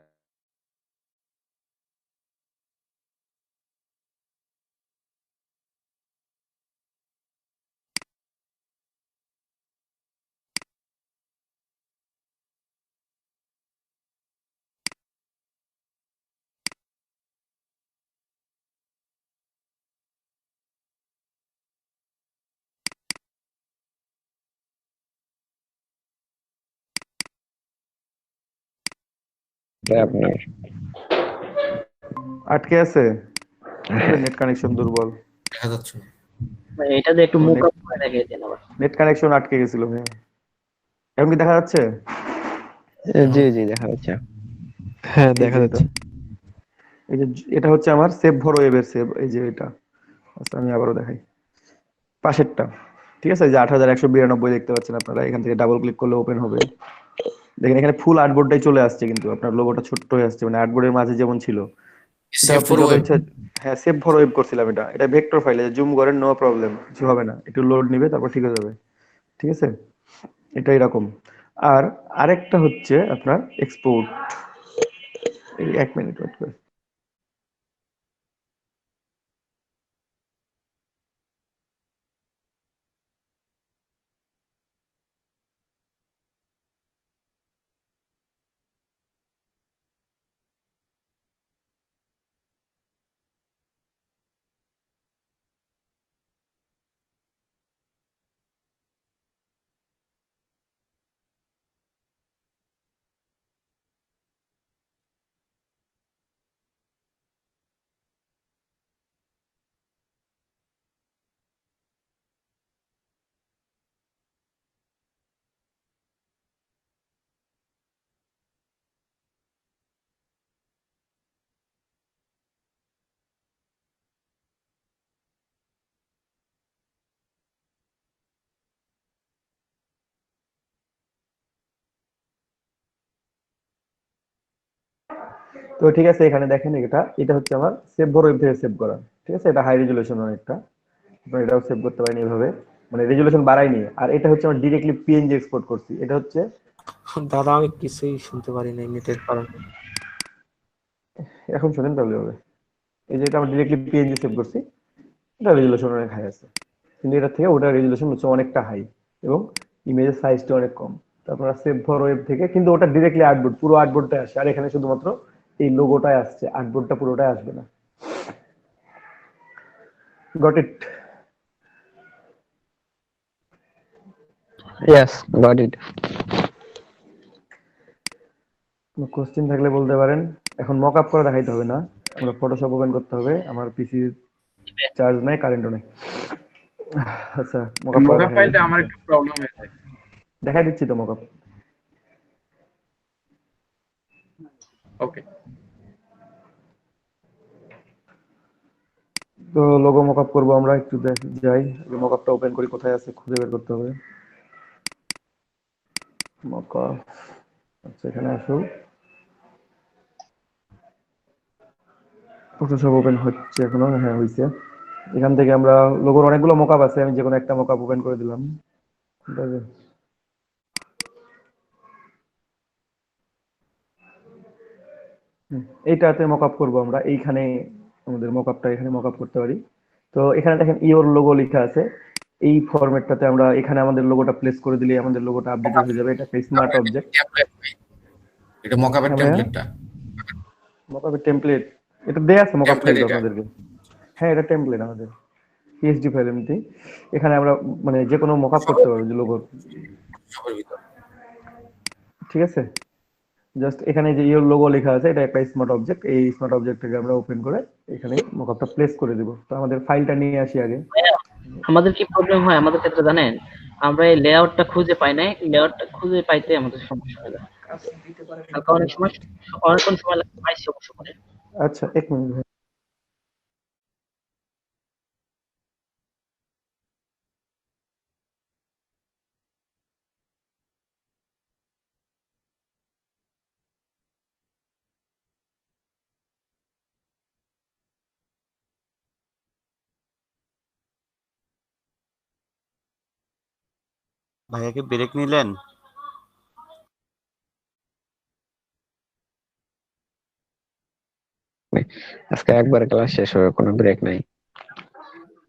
এটা আপনার আটকে আছে, নেট কানেকশন দুর্বল, দেখা যাচ্ছে না। ভাই এটা যে একটু মুখ আপ করে দেখিয়ে দিন আবার। নেট কানেকশন আটকে গেছিল ভাইয়া। এখন কি দেখা যাচ্ছে? জি জি দেখা যাচ্ছে। হ্যাঁ, এই দেখা যে এটা, যাচ্ছে। এই যে এটা হচ্ছে আমার সেভ ভরো ওয়েবের সেভ, এই যে এটা। আচ্ছা আমি আবারও দেখাই পাশেরটা। ঠিক আছে, এই যে 8192 দেখতে পাচ্ছেন আপনারা, এখান থেকে ডাবল ক্লিক করলে ওপেন হবে। দেখেন এখানে ফুল আর্টবোর্ডটাই চলে আসছে, কিন্তু আপনার লোগোটা ছোট্ট হয়ে আসছে, মানে আর্টবোর্ডের মাঝে যেমন ছিল। এটা সেভ আপনি ফর যত ওয়েব। ইচ্ছা, হ্যাঁ সেভ ফর ওয়েব করছিলাম, এটা ভেক্টর ফাইলে জুম করেন, নো প্রবলেম, কিছু হবে না, একটু লোড নিবে তারপর ঠিক হয়ে যাবে। ঠিক আছে, এটা এরকম। আর আরেকটা হচ্ছে আপনার এক্সপোর্ট, এই 1 মিনিট ওয়েট করে। তো ঠিক আছে, এখানে দেখেন এটা এটা হচ্ছে আমার সেভ বড় ওয়েব থেকে সেভ করা। ঠিক আছে, এটা হাই রেজুলেশন অনেকটা, আপনারা এটাও সেভ করতে পারেন এইভাবে, মানে রেজুলেশন বাড়াইনি। আর এটা হচ্ছে আমার ডিরেক্টলি পিএনজি এক্সপোর্ট করছি, এটা হচ্ছে, দাদা আমি কিছুই শুনতে পারি না নেটের কারণে। এখন শুনেন তাহলে হবে। এই যে এটা আমার ডিরেক্টলি পিএনজি সেভ করছি, এটা রেজুলেশন অনেক হাই আছে, কিন্তু এটা থেকে ওটা রেজুলেশন হচ্ছে অনেকটা হাই, এবং ইমেজের সাইজটা অনেক কম। তো আপনারা সেভ ফর ওয়েব থেকে, কিন্তু ওটা ডিরেক্টলি আর্টবোর্ড, পুরো আর্টবোর্ডটাই আসে, আর এখানে শুধুমাত্র এই লোগোটাই আসছে, আর্টবোর্ডটা পুরোটাই আসবে না। Got it? Yes got it. কোনো কোশ্চেন থাকলে বলতে পারেন। এখন মক আপ করে দেখাইতে হবে না, আমরা ফটোশপ ওপেন করতে হবে, আমার পিসি চার্জ নাই, কারেন্টও নাই। আচ্ছা মক আপ করে মোকা দেখাই, ফাইলটা আমার একটু প্রবলেম হয়ে যায়। দেখাই দিচ্ছি তো মক আপ। ওকে। তো লোগো মক আপ করবো আমরা, একটু যাই, মক আপটা ওপেন করি, কোথায় আছে খুঁজে বের করতে হবে। মক আপ, আচ্ছা এখানে আসো, ফটোশপ ওপেন হচ্ছে এখনো, হ্যাঁ হয়েছে। এখান থেকে আমরা লোগোর অনেকগুলো মক আপ আছে, আমি যে কোনো একটা মক আপ ওপেন করে দিলাম। ঠিক আছে, এইটাতে মক আপ করবো আমরা, এইখানে আমাদের মক আপটা এখানে মক আপ করতে পারি। তো এখানে দেখেন ইওর লোগো লেখা আছে, এই ফরম্যাটটাতে আমরা এখানে আমাদের লোগোটা প্লেস করে দিলে আমাদের লোগোটা আপডেটেড হয়ে যাবে। এটা একটা স্মার্ট অবজেক্ট। এটা মকআপের হ্যাঁ ভাইয়া, টেমপ্লেটটা। মক আপের টেমপ্লেট, এটা দেয়া আছে মক আপ টেমপ্লেট ফাইল এটা আপনাদেরকে। হ্যাঁ এটা টেমপ্লেট আমাদের, পিএসডি ফাইল এমনি। এখানে আমরা মানে যে কোনো মক আপ করতে পারবো যে লোগোর। সবের ভিতর। ঠিক আছে, জাস্ট এখানে যে ইওর লোগো লেখা আছে, এটা একটা স্মার্ট অবজেক্ট, এই স্মার্ট অবজেক্টটাকে আমরা ওপেন করে এখানে মক আপটা প্লেস করে দিব। তো আমাদের ফাইলটা নিয়ে আসি আগে। ভাইয়া, আমাদের কি প্রবলেম হয় আমাদের ক্ষেত্রে জানেন? আমরা এই লেআউটটা খুঁজে পাই না, লেআউটটা খুঁজে পাইতে আমাদের সমস্যা হয়ে যায়। হালকা অনেক সময় লাগে পাইছি অবশ্য করে। আচ্ছা 1 মিনিট। ভাইয়া কি ব্রেক নিলেন? আজকে একবার ক্লাস শেষ হবে, কোনো ব্রেক নাই।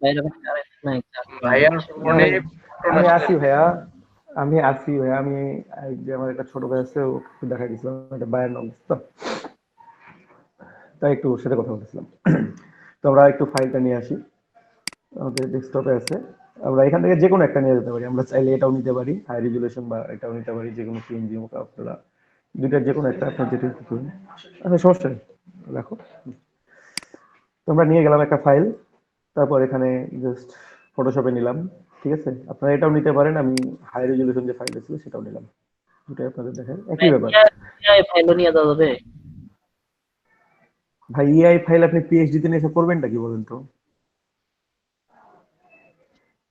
ভাই যখন কারেন্ট নাই ভাইয়ার ফোনে ভাই আমি আসি ভাইয়া, আমি আসি ভাইয়া, আমি এই যে আমার একটা ছোট ভাই আছে, ওকে দেখা গেছিলাম, একটা বায়ের অবস্থা, তাই একটু ওর সাথে কথা বলতেছিলাম। তো আমরা একটু ফাইলটা নিয়ে আসি, আমাদের ডেস্কটপে আছে। আমরা এখান থেকে যে কোনো একটা নিয়ে যেতে পারি, আমরা চাইলে এটাও নিতে পারি হাই রেজুলেশন, বা এটাও নিতে পারি, যে কোনো পিএনজি আপনারা দুইটার যে কোনো একটা আপনার যেটা ইচ্ছে করুন। আচ্ছা সমস্যা নেই, রাখো। তো আমরা নিয়ে গেলাম একটা ফাইল, তারপর এখানে জাস্ট ফটোশপে নিলাম, ঠিক আছে? আপনারা এটাও নিতে পারেন, আমি হাই রেজলিউশন যে ফাইলটা ছিল সেটাও নিলাম, দুটাই আপনাদের দেখেন একই ব্যাপার। ফাইলও নিয়ে যাওয়া যাবে? ভাই ইআই ফাইল আপনি পিএইচডি তে নিয়ে এসে করবেনটা কি বলেন তো?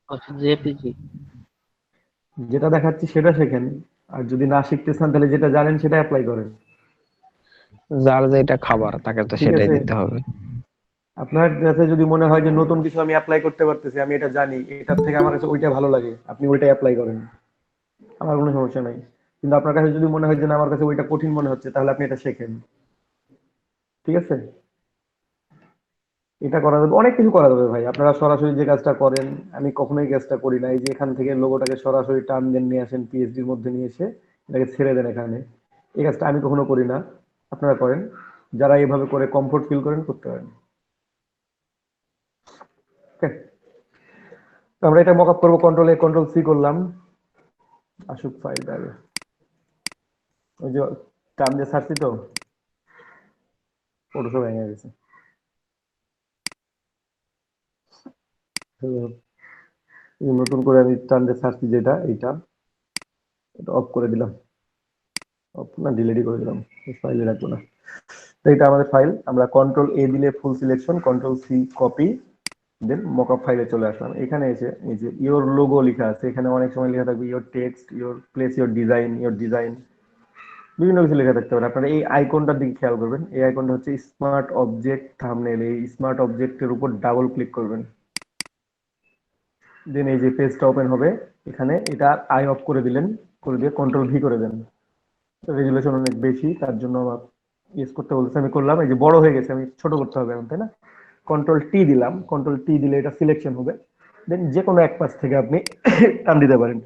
আচ্ছা, জেপিজি। যেটা দেখাচ্ছি সেটা শেখেন, আর যদি না শিখতে চান তাহলে যেটা জানেন সেটা অ্যাপ্লাই করেন, যার যেটা খাবার তাকে তো ঠিক সেটাই আছে? দিতে হবে। আপনার কাছে যদি মনে হয় যে নতুন কিছু আমি অ্যাপ্লাই করতে পারতেছি, আমি এটা জানি, এটার থেকে আমার কাছে ওইটা ভালো লাগে, আপনি ওইটাই অ্যাপ্লাই করেন, আমার কোনো সমস্যা নাই। কিন্তু আপনার কাছে যদি মনে হয় যে না আমার কাছে ওইটা কঠিন মনে হচ্ছে, তাহলে আপনি এটা শেখেন, ঠিক আছে? এটা করা যাবে, অনেক কিছু করা যাবে ভাই। আপনারা সরাসরি যে কাজটা করেন, আমি কখনোই কাজটা করি না। এই যে এখান থেকে লোগোটাকে সরাসরি টান দেন, নিয়ে আসেন পিএইচডির মধ্যে নিয়ে এসে এটাকে ছেড়ে দেন এখানে, এই কাজটা আমি কখনো করি না, আপনারা করেন। যারা এইভাবে করে কমফোর্ট ফিল করেন করতে পারেন। ওকে, তো আমরা এটা মকআপ করবো, কন্ট্রোল এ কন্ট্রোল সি করলাম, আসুক ফাইলটা আগে। ওই যে টান দিয়ে ছাড়ছি তো, ফটোশপ ভেঙে গেছে। এই যে নতুন করে আমি টান দিয়ে ছাড়ছি যেটা, এইটা এটা অফ করে দিলাম, অফ না ডিলিটই করে দিলাম, ফাইলে রাখবো না। তো এটা আমাদের ফাইল, আমরা কন্ট্রোল এ দিলে ফুল সিলেকশন, কন্ট্রোল সি কপি, দেন মকআপ ফাইলে চলে আসলাম। এখানে এসে এই যে ইওর লোগো লেখা আছে, এখানে অনেক সময় লেখা থাকবে your text, your place, your design, বিভিন্ন কিছু লেখা থাকতে পারে। আপনারা এই আইকনটার দিকে খেয়াল করবেন, এই আইকনটা হচ্ছে স্মার্ট অবজেক্ট থাম্বনেল। এই স্মার্ট অবজেক্টের উপর ডাবল ক্লিক করবেন, দেন এই যে পেজটা ওপেন হবে, এখানে এটা আই অফ করে দিলেন, করে দিয়ে কন্ট্রোল ভি করে দেন। রেজুলেশন অনেক বেশি, তার জন্য আমার ইউজ করতে বলতেছে, আমি করলাম। এই যে বড় হয়ে গেছে, আমি ছোট করতে হবে এখন, তাই না? কন্ট্রোল টি দিলাম, কন্ট্রোল টি দিলে এটা সিলেকশন হবে, দেন যে কোনো এক পাশ থেকে আপনি টান দিতে পারেন।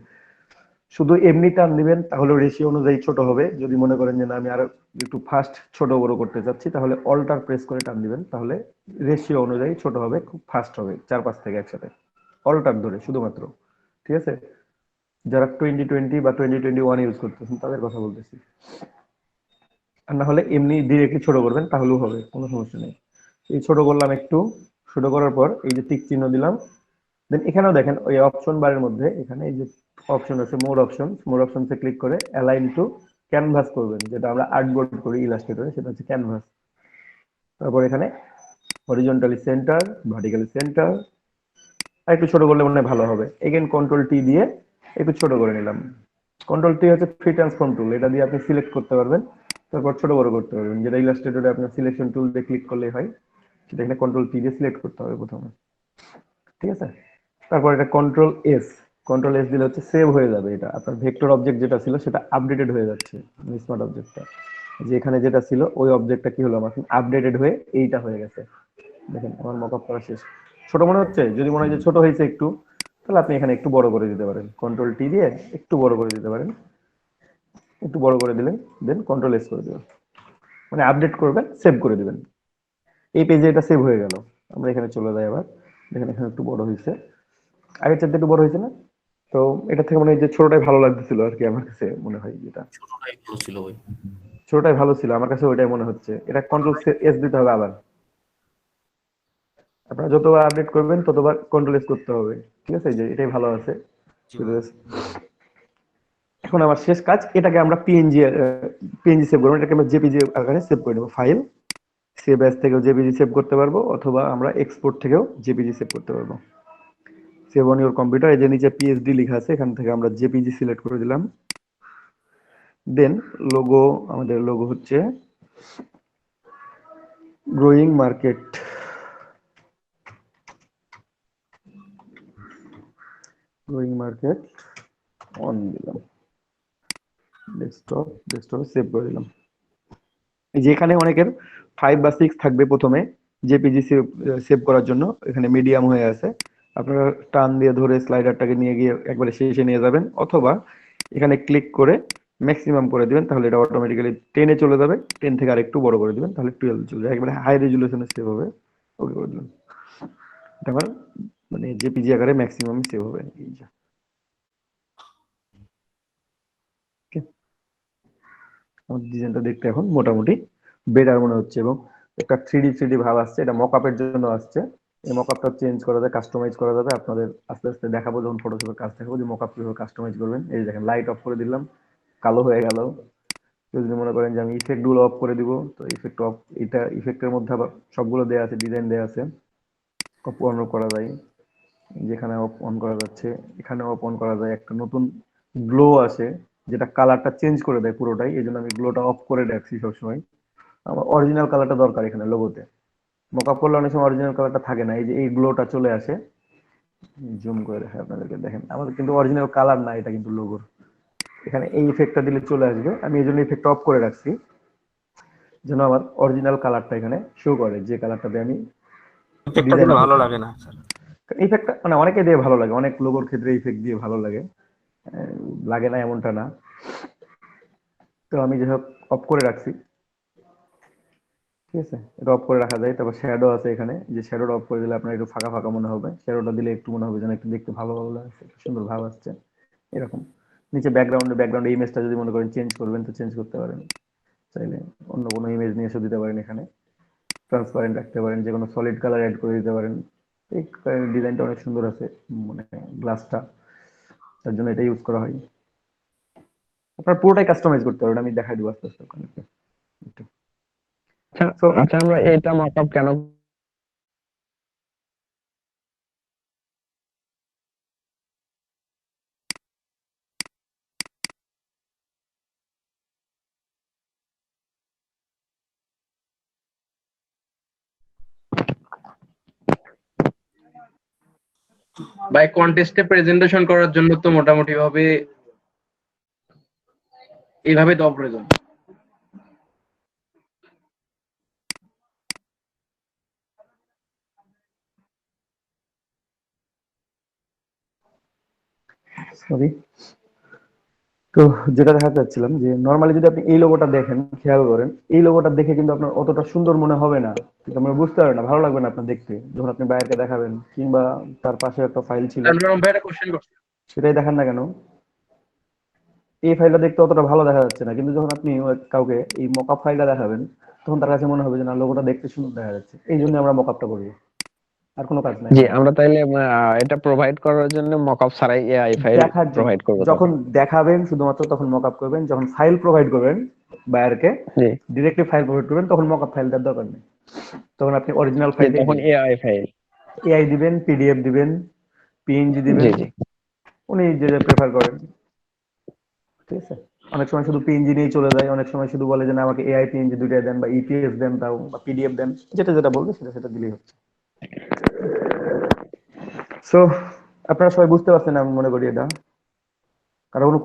শুধু এমনি টান দিবেন তাহলে রেশিও অনুযায়ী ছোট হবে। যদি মনে করেন যে না আমি আরো একটু ফাস্ট ছোট বড় করতে চাচ্ছি, তাহলে অল্টার প্রেস করে টান দিবেন, তাহলে রেশিও অনুযায়ী ছোট হবে, খুব ফাস্ট হবে, চার পাঁচ থেকে একসাথে অল্টার ধরে শুধুমাত্র, ঠিক আছে? যারা 2020 বা 2021 ইউজ করতেছেন তাদের কথা বলতেছি। আর না হলে এমনি ডিরেক্টলি ছোট করবেন, তাহলেও হবে, কোনো সমস্যা নেই। এই ছোট করলাম একটু, ছোট করার পর এই যে টিক চিহ্ন দিলাম, দেন এখানেও দেখেন ওই অপশন বারের মধ্যে এখানে এই যে অপশন আছে মোর অপশনসে ক্লিক করে অ্যালাইন টু ক্যানভাস করবেন, যেটা আমরা আর্টবোর্ড করি ইলাস্ট্রেটরে, সেটা হচ্ছে ক্যানভাস। তারপর এখানে হরিজন্টালি সেন্টার, ভার্টিক্যালি সেন্টার, আর একটু ছোট করলে মনে হয় ভালো হবে। এগেন কন্ট্রোল টি দিয়ে একটু ছোট করে নিলাম। কন্ট্রোল টি হচ্ছে ফ্রি ট্রান্সফর্ম টুল, এটা দিয়ে আপনি সিলেক্ট করতে পারবেন, তারপর ছোট বড় করতে পারবেন, যেটা ইলাস্ট্রেটরে আপনার সিলেকশন টুল দিয়ে ক্লিক করলেই হয়, সেটা এখানে কন্ট্রোল টি দিয়ে সিলেক্ট করতে হবে প্রথমে, ঠিক আছে? তারপর এটা কন্ট্রোল এস দিলে হচ্ছে সেভ হয়ে যাবে, এটা আপনার ভেক্টর অবজেক্ট যেটা ছিল সেটা আপডেটেড হয়ে যাচ্ছে, স্মার্ট অবজেক্টটা যে এখানে যেটা ছিল ওই অবজেক্টটা কি হলো আমার আপডেটেড হয়ে এইটা হয়ে গেছে। দেখেন আমার মকআপ করা শেষ। ছোট মনে হচ্ছে? যদি মনে হয় যে ছোট হয়েছে একটু, তাহলে আপনি এখানে একটু বড় করে দিতে পারেন, কন্ট্রোল টি দিয়ে একটু বড় করে দিতে পারেন, একটু বড় করে দিলেন, দেন কন্ট্রোল এস করে দেবেন, মানে আপডেট করবেন, সেভ করে দিবেন। এই পেজে এটা সেভ হয়ে গেল। আমরা এখানে চলে যাই আবার, দেখেন এখানে একটু বড় হয়েছে, আগের চাইতে একটু বড় হয়েছে না? তো এটা থেকে মনে হয় যে ছোটটাই ভালো লাগতেছিল আর কি, আমার কাছে মনে হয় যেটা ছোটটাই ভালো ছিল ভাই। ছোটটাই ভালো ছিল, আমার কাছে ওইটাই মনে হচ্ছে। এটা কন্ট্রোল এস দিতে হবে আবার, আপনারা যতবার আপডেট করবেন ততবার কন্ট্রোল এস করতে হবে, ঠিক আছে? এই যে এটাই ভালো আছে। জি ভাই। এখন আমার শেষ কাজ, এটাকে আমরা পিএনজি সেভ করবো, এটাকে আমরা জেপিজি আকারে সেভ করে নেবো। ফাইল সেভ অ্যাজ থেকেও জেপিজি সেভ করতে পারবো, অথবা আমরা এক্সপোর্ট থেকেও জেপিজি সেভ করতে পারবো। সেভ অন ইউর কম্পিউটার, এই যে নিচে পিএইচডি লেখা আছে, এখান থেকে আমরা জেপিজি সিলেক্ট করে দিলাম। দেন আমাদের লোগো হচ্ছে গ্রোয়িং মার্কেট, অন দিলাম, ডেস্কটপে সেভ করে দিলাম। যেখানে অনেকের 5 বা 6 থাকবে প্রথমে জেপিজি সেভ করার জন্য, এখানে মিডিয়াম হয়ে আছে, আপনারা টান দিয়ে ধরে স্লাইডারটাকে নিয়ে গিয়ে একবারে শেষে নিয়ে যাবেন, অথবা এখানে ক্লিক করে ম্যাক্সিমাম করে দিবেন, তাহলে এটা অটোমেটিক্যালি 10 এ চলে যাবে, 10 থেকে আরেকটু বড় করে দিবেন, তাহলে 12 চলে যাবে, একবারে হাই রেজুলেশনে সেভ হবে। ওকে করে দিলাম, এটা আমার মানে জেপিজি আকারে ম্যাক্সিমাম সেভ হবে, এই যে। Okay? আমার ডিজাইনটা দেখতে এখন মোটামুটি বেটার মনে হচ্ছে এবং একটা 3D ভাব আসছে। এটা মকআপের জন্য আসছে। এই মকআপটা চেঞ্জ করা যায়, কাস্টমাইজ করা যাবে। আপনাদের আস্তে আস্তে দেখাবো যখন ফটোশপের কাজ দেখাবো যে মকআপ কিভাবে কাস্টমাইজ করবেন। এই যে দেখেন লাইট অফ করে দিলাম, কালো হয়ে গেল। কেউ যদি মনে করেন যে আমি ইফেক্ট গুলো অফ করে দিব, তো ইফেক্ট অফ, এটা ইফেক্টের মধ্যে আবার সবগুলো দেওয়া আছে, ডিজাইন দেওয়া আছে, অফ অন করা যায়। যেখানে অফ অন করা যাচ্ছে এখানে অফ অন করা যায়। একটা নতুন গ্লো আসে যেটা কালারটা চেঞ্জ করে দেয় পুরোটাই, এই জন্য আমি গ্লোটা অফ করে রাখছি সবসময়। আমার অরিজিনাল কালারটা দরকার এখানে লোগোতে। মকআপ করলে অনেক সময় অরিজিনাল কালারটা থাকে না, এই যে এই গ্লোটা চলে আসে। জুম করে দেখাই আপনাদেরকে, দেখেন আমাদের কিন্তু অরিজিনাল কালার না, এটা কিন্তু লোগোর। এখানে এই ইফেক্টটা দিলে চলে আসবে, আমি এই জন্য ইফেক্ট অফ করে রাখছি যেন আমার অরিজিনাল কালারটা এখানে শো করে, যে কালারটাতে আমি ইফেক্টটা ডিজাইন দিলে ভালো করছি। লাগে না স্যার। ইফেক্টটা মানে অনেকে দিয়ে ভালো লাগে, অনেক লোগোর ক্ষেত্রে ইফেক্ট দিয়ে ভালো লাগে, লাগে না এমনটা না। তো আমি যাই হোক অফ করে রাখছি, ঠিক আছে। এটা অফ করে রাখা যায়। তারপর শ্যাডো আছে এখানে, যে শ্যাডোটা অফ করে দিলে আপনার একটু ফাঁকা ফাঁকা মনে হবে। শ্যাডোটা দিলে একটু মনে হবে যেন একটু দেখতে ভালো ভালো লাগছে, একটু সুন্দর ভাব আসছে এরকম। নিচে ব্যাকগ্রাউন্ডে ইমেজটা যদি মনে করেন চেঞ্জ করবেন তো চেঞ্জ করতে পারেন, চাইলে অন্য কোনো ইমেজ নিয়ে এসে দিতে পারেন। এখানে ট্রান্সপারেন্ট রাখতে পারেন, যে কোনো সলিড কালার অ্যাড করে দিতে পারেন। এই ডিজাইনটা অনেক সুন্দর আছে, মানে গ্লাসটা, তার জন্য এটা ইউজ করা হয়। আপনার পুরোটাই কাস্টমাইজ করতে পারবেন, আমি দেখাই দিব আস্তে আস্তে আপনাকে একটু। আচ্ছা So, আচ্ছা, আমরা এটা মকআপ কেন ভাই কন্টেস্টে প্রেজেন্টেশন করার জন্য তো মোটামুটি ভাবে এইভাবে দেওয়া প্রয়োজন। সরি। তো যেটা দেখাতে চাচ্ছিলাম যে নর্মালি যদি আপনি এই লোগোটা দেখেন, খেয়াল করেন, এই লোগোটা দেখে কিন্তু আপনার অতটা সুন্দর মনে হবে না, কিন্তু আপনার বুঝতে পারবেন না, ভালো লাগবে না আপনার দেখতে যখন আপনি বাইরেকে দেখাবেন। কিংবা তার পাশে একটা ফাইল ছিল, তানভীর ভাই একটা কোশ্চেন করছে। সেটাই দেখান না কেন, এই ফাইলটা দেখতে অতটা ভালো দেখা যাচ্ছে না, কিন্তু যখন আপনি কাউকে এই মকআপ ফাইলটা দেখাবেন তখন তার কাছে মনে হবে যে না, লোগোটা দেখতে সুন্দর দেখা যাচ্ছে। এই জন্য আমরা মকআপটা করি, আর কোনো কাজ নাই জি, আমাদের। আমরা তাইলে এটা প্রোভাইড করার জন্য মকআপ ছাড়াই এআই ফাইল দেখার জন্য, প্রোভাইড করবো যখন তখন। দেখাবেন শুধুমাত্র তখন মকআপ করবেন, যখন ফাইল প্রোভাইড করবেন বায়ারকে, জি ডিরেক্টলি ফাইল প্রোভাইড করবেন, তখন মকআপ ফাইল দেওয়ার দরকার নেই। তখন আপনি অরিজিনাল জি, ফাইলটাই তখন দিবেন, এআই ফাইল। এআই দিবেন, পিডিএফ দিবেন, পিএনজি দিবেন, জি জি উনি যে যে প্রেফার করেন, ঠিক আছে। অনেক সময় শুধু পিএনজি নিয়েই চলে যায়, অনেক সময় শুধু বলে যে না আমাকে এআই পিএনজি দুইটাই দেন, বা ইপিএস দেন, তাও বা পিডিএফ দেন, যেটা যেটা বলবে সেটা সেটা দিলেই হচ্ছে। সো আপনারা সবাই বুঝতে পারছেন আমি মনে করি এটা। কারো কোনো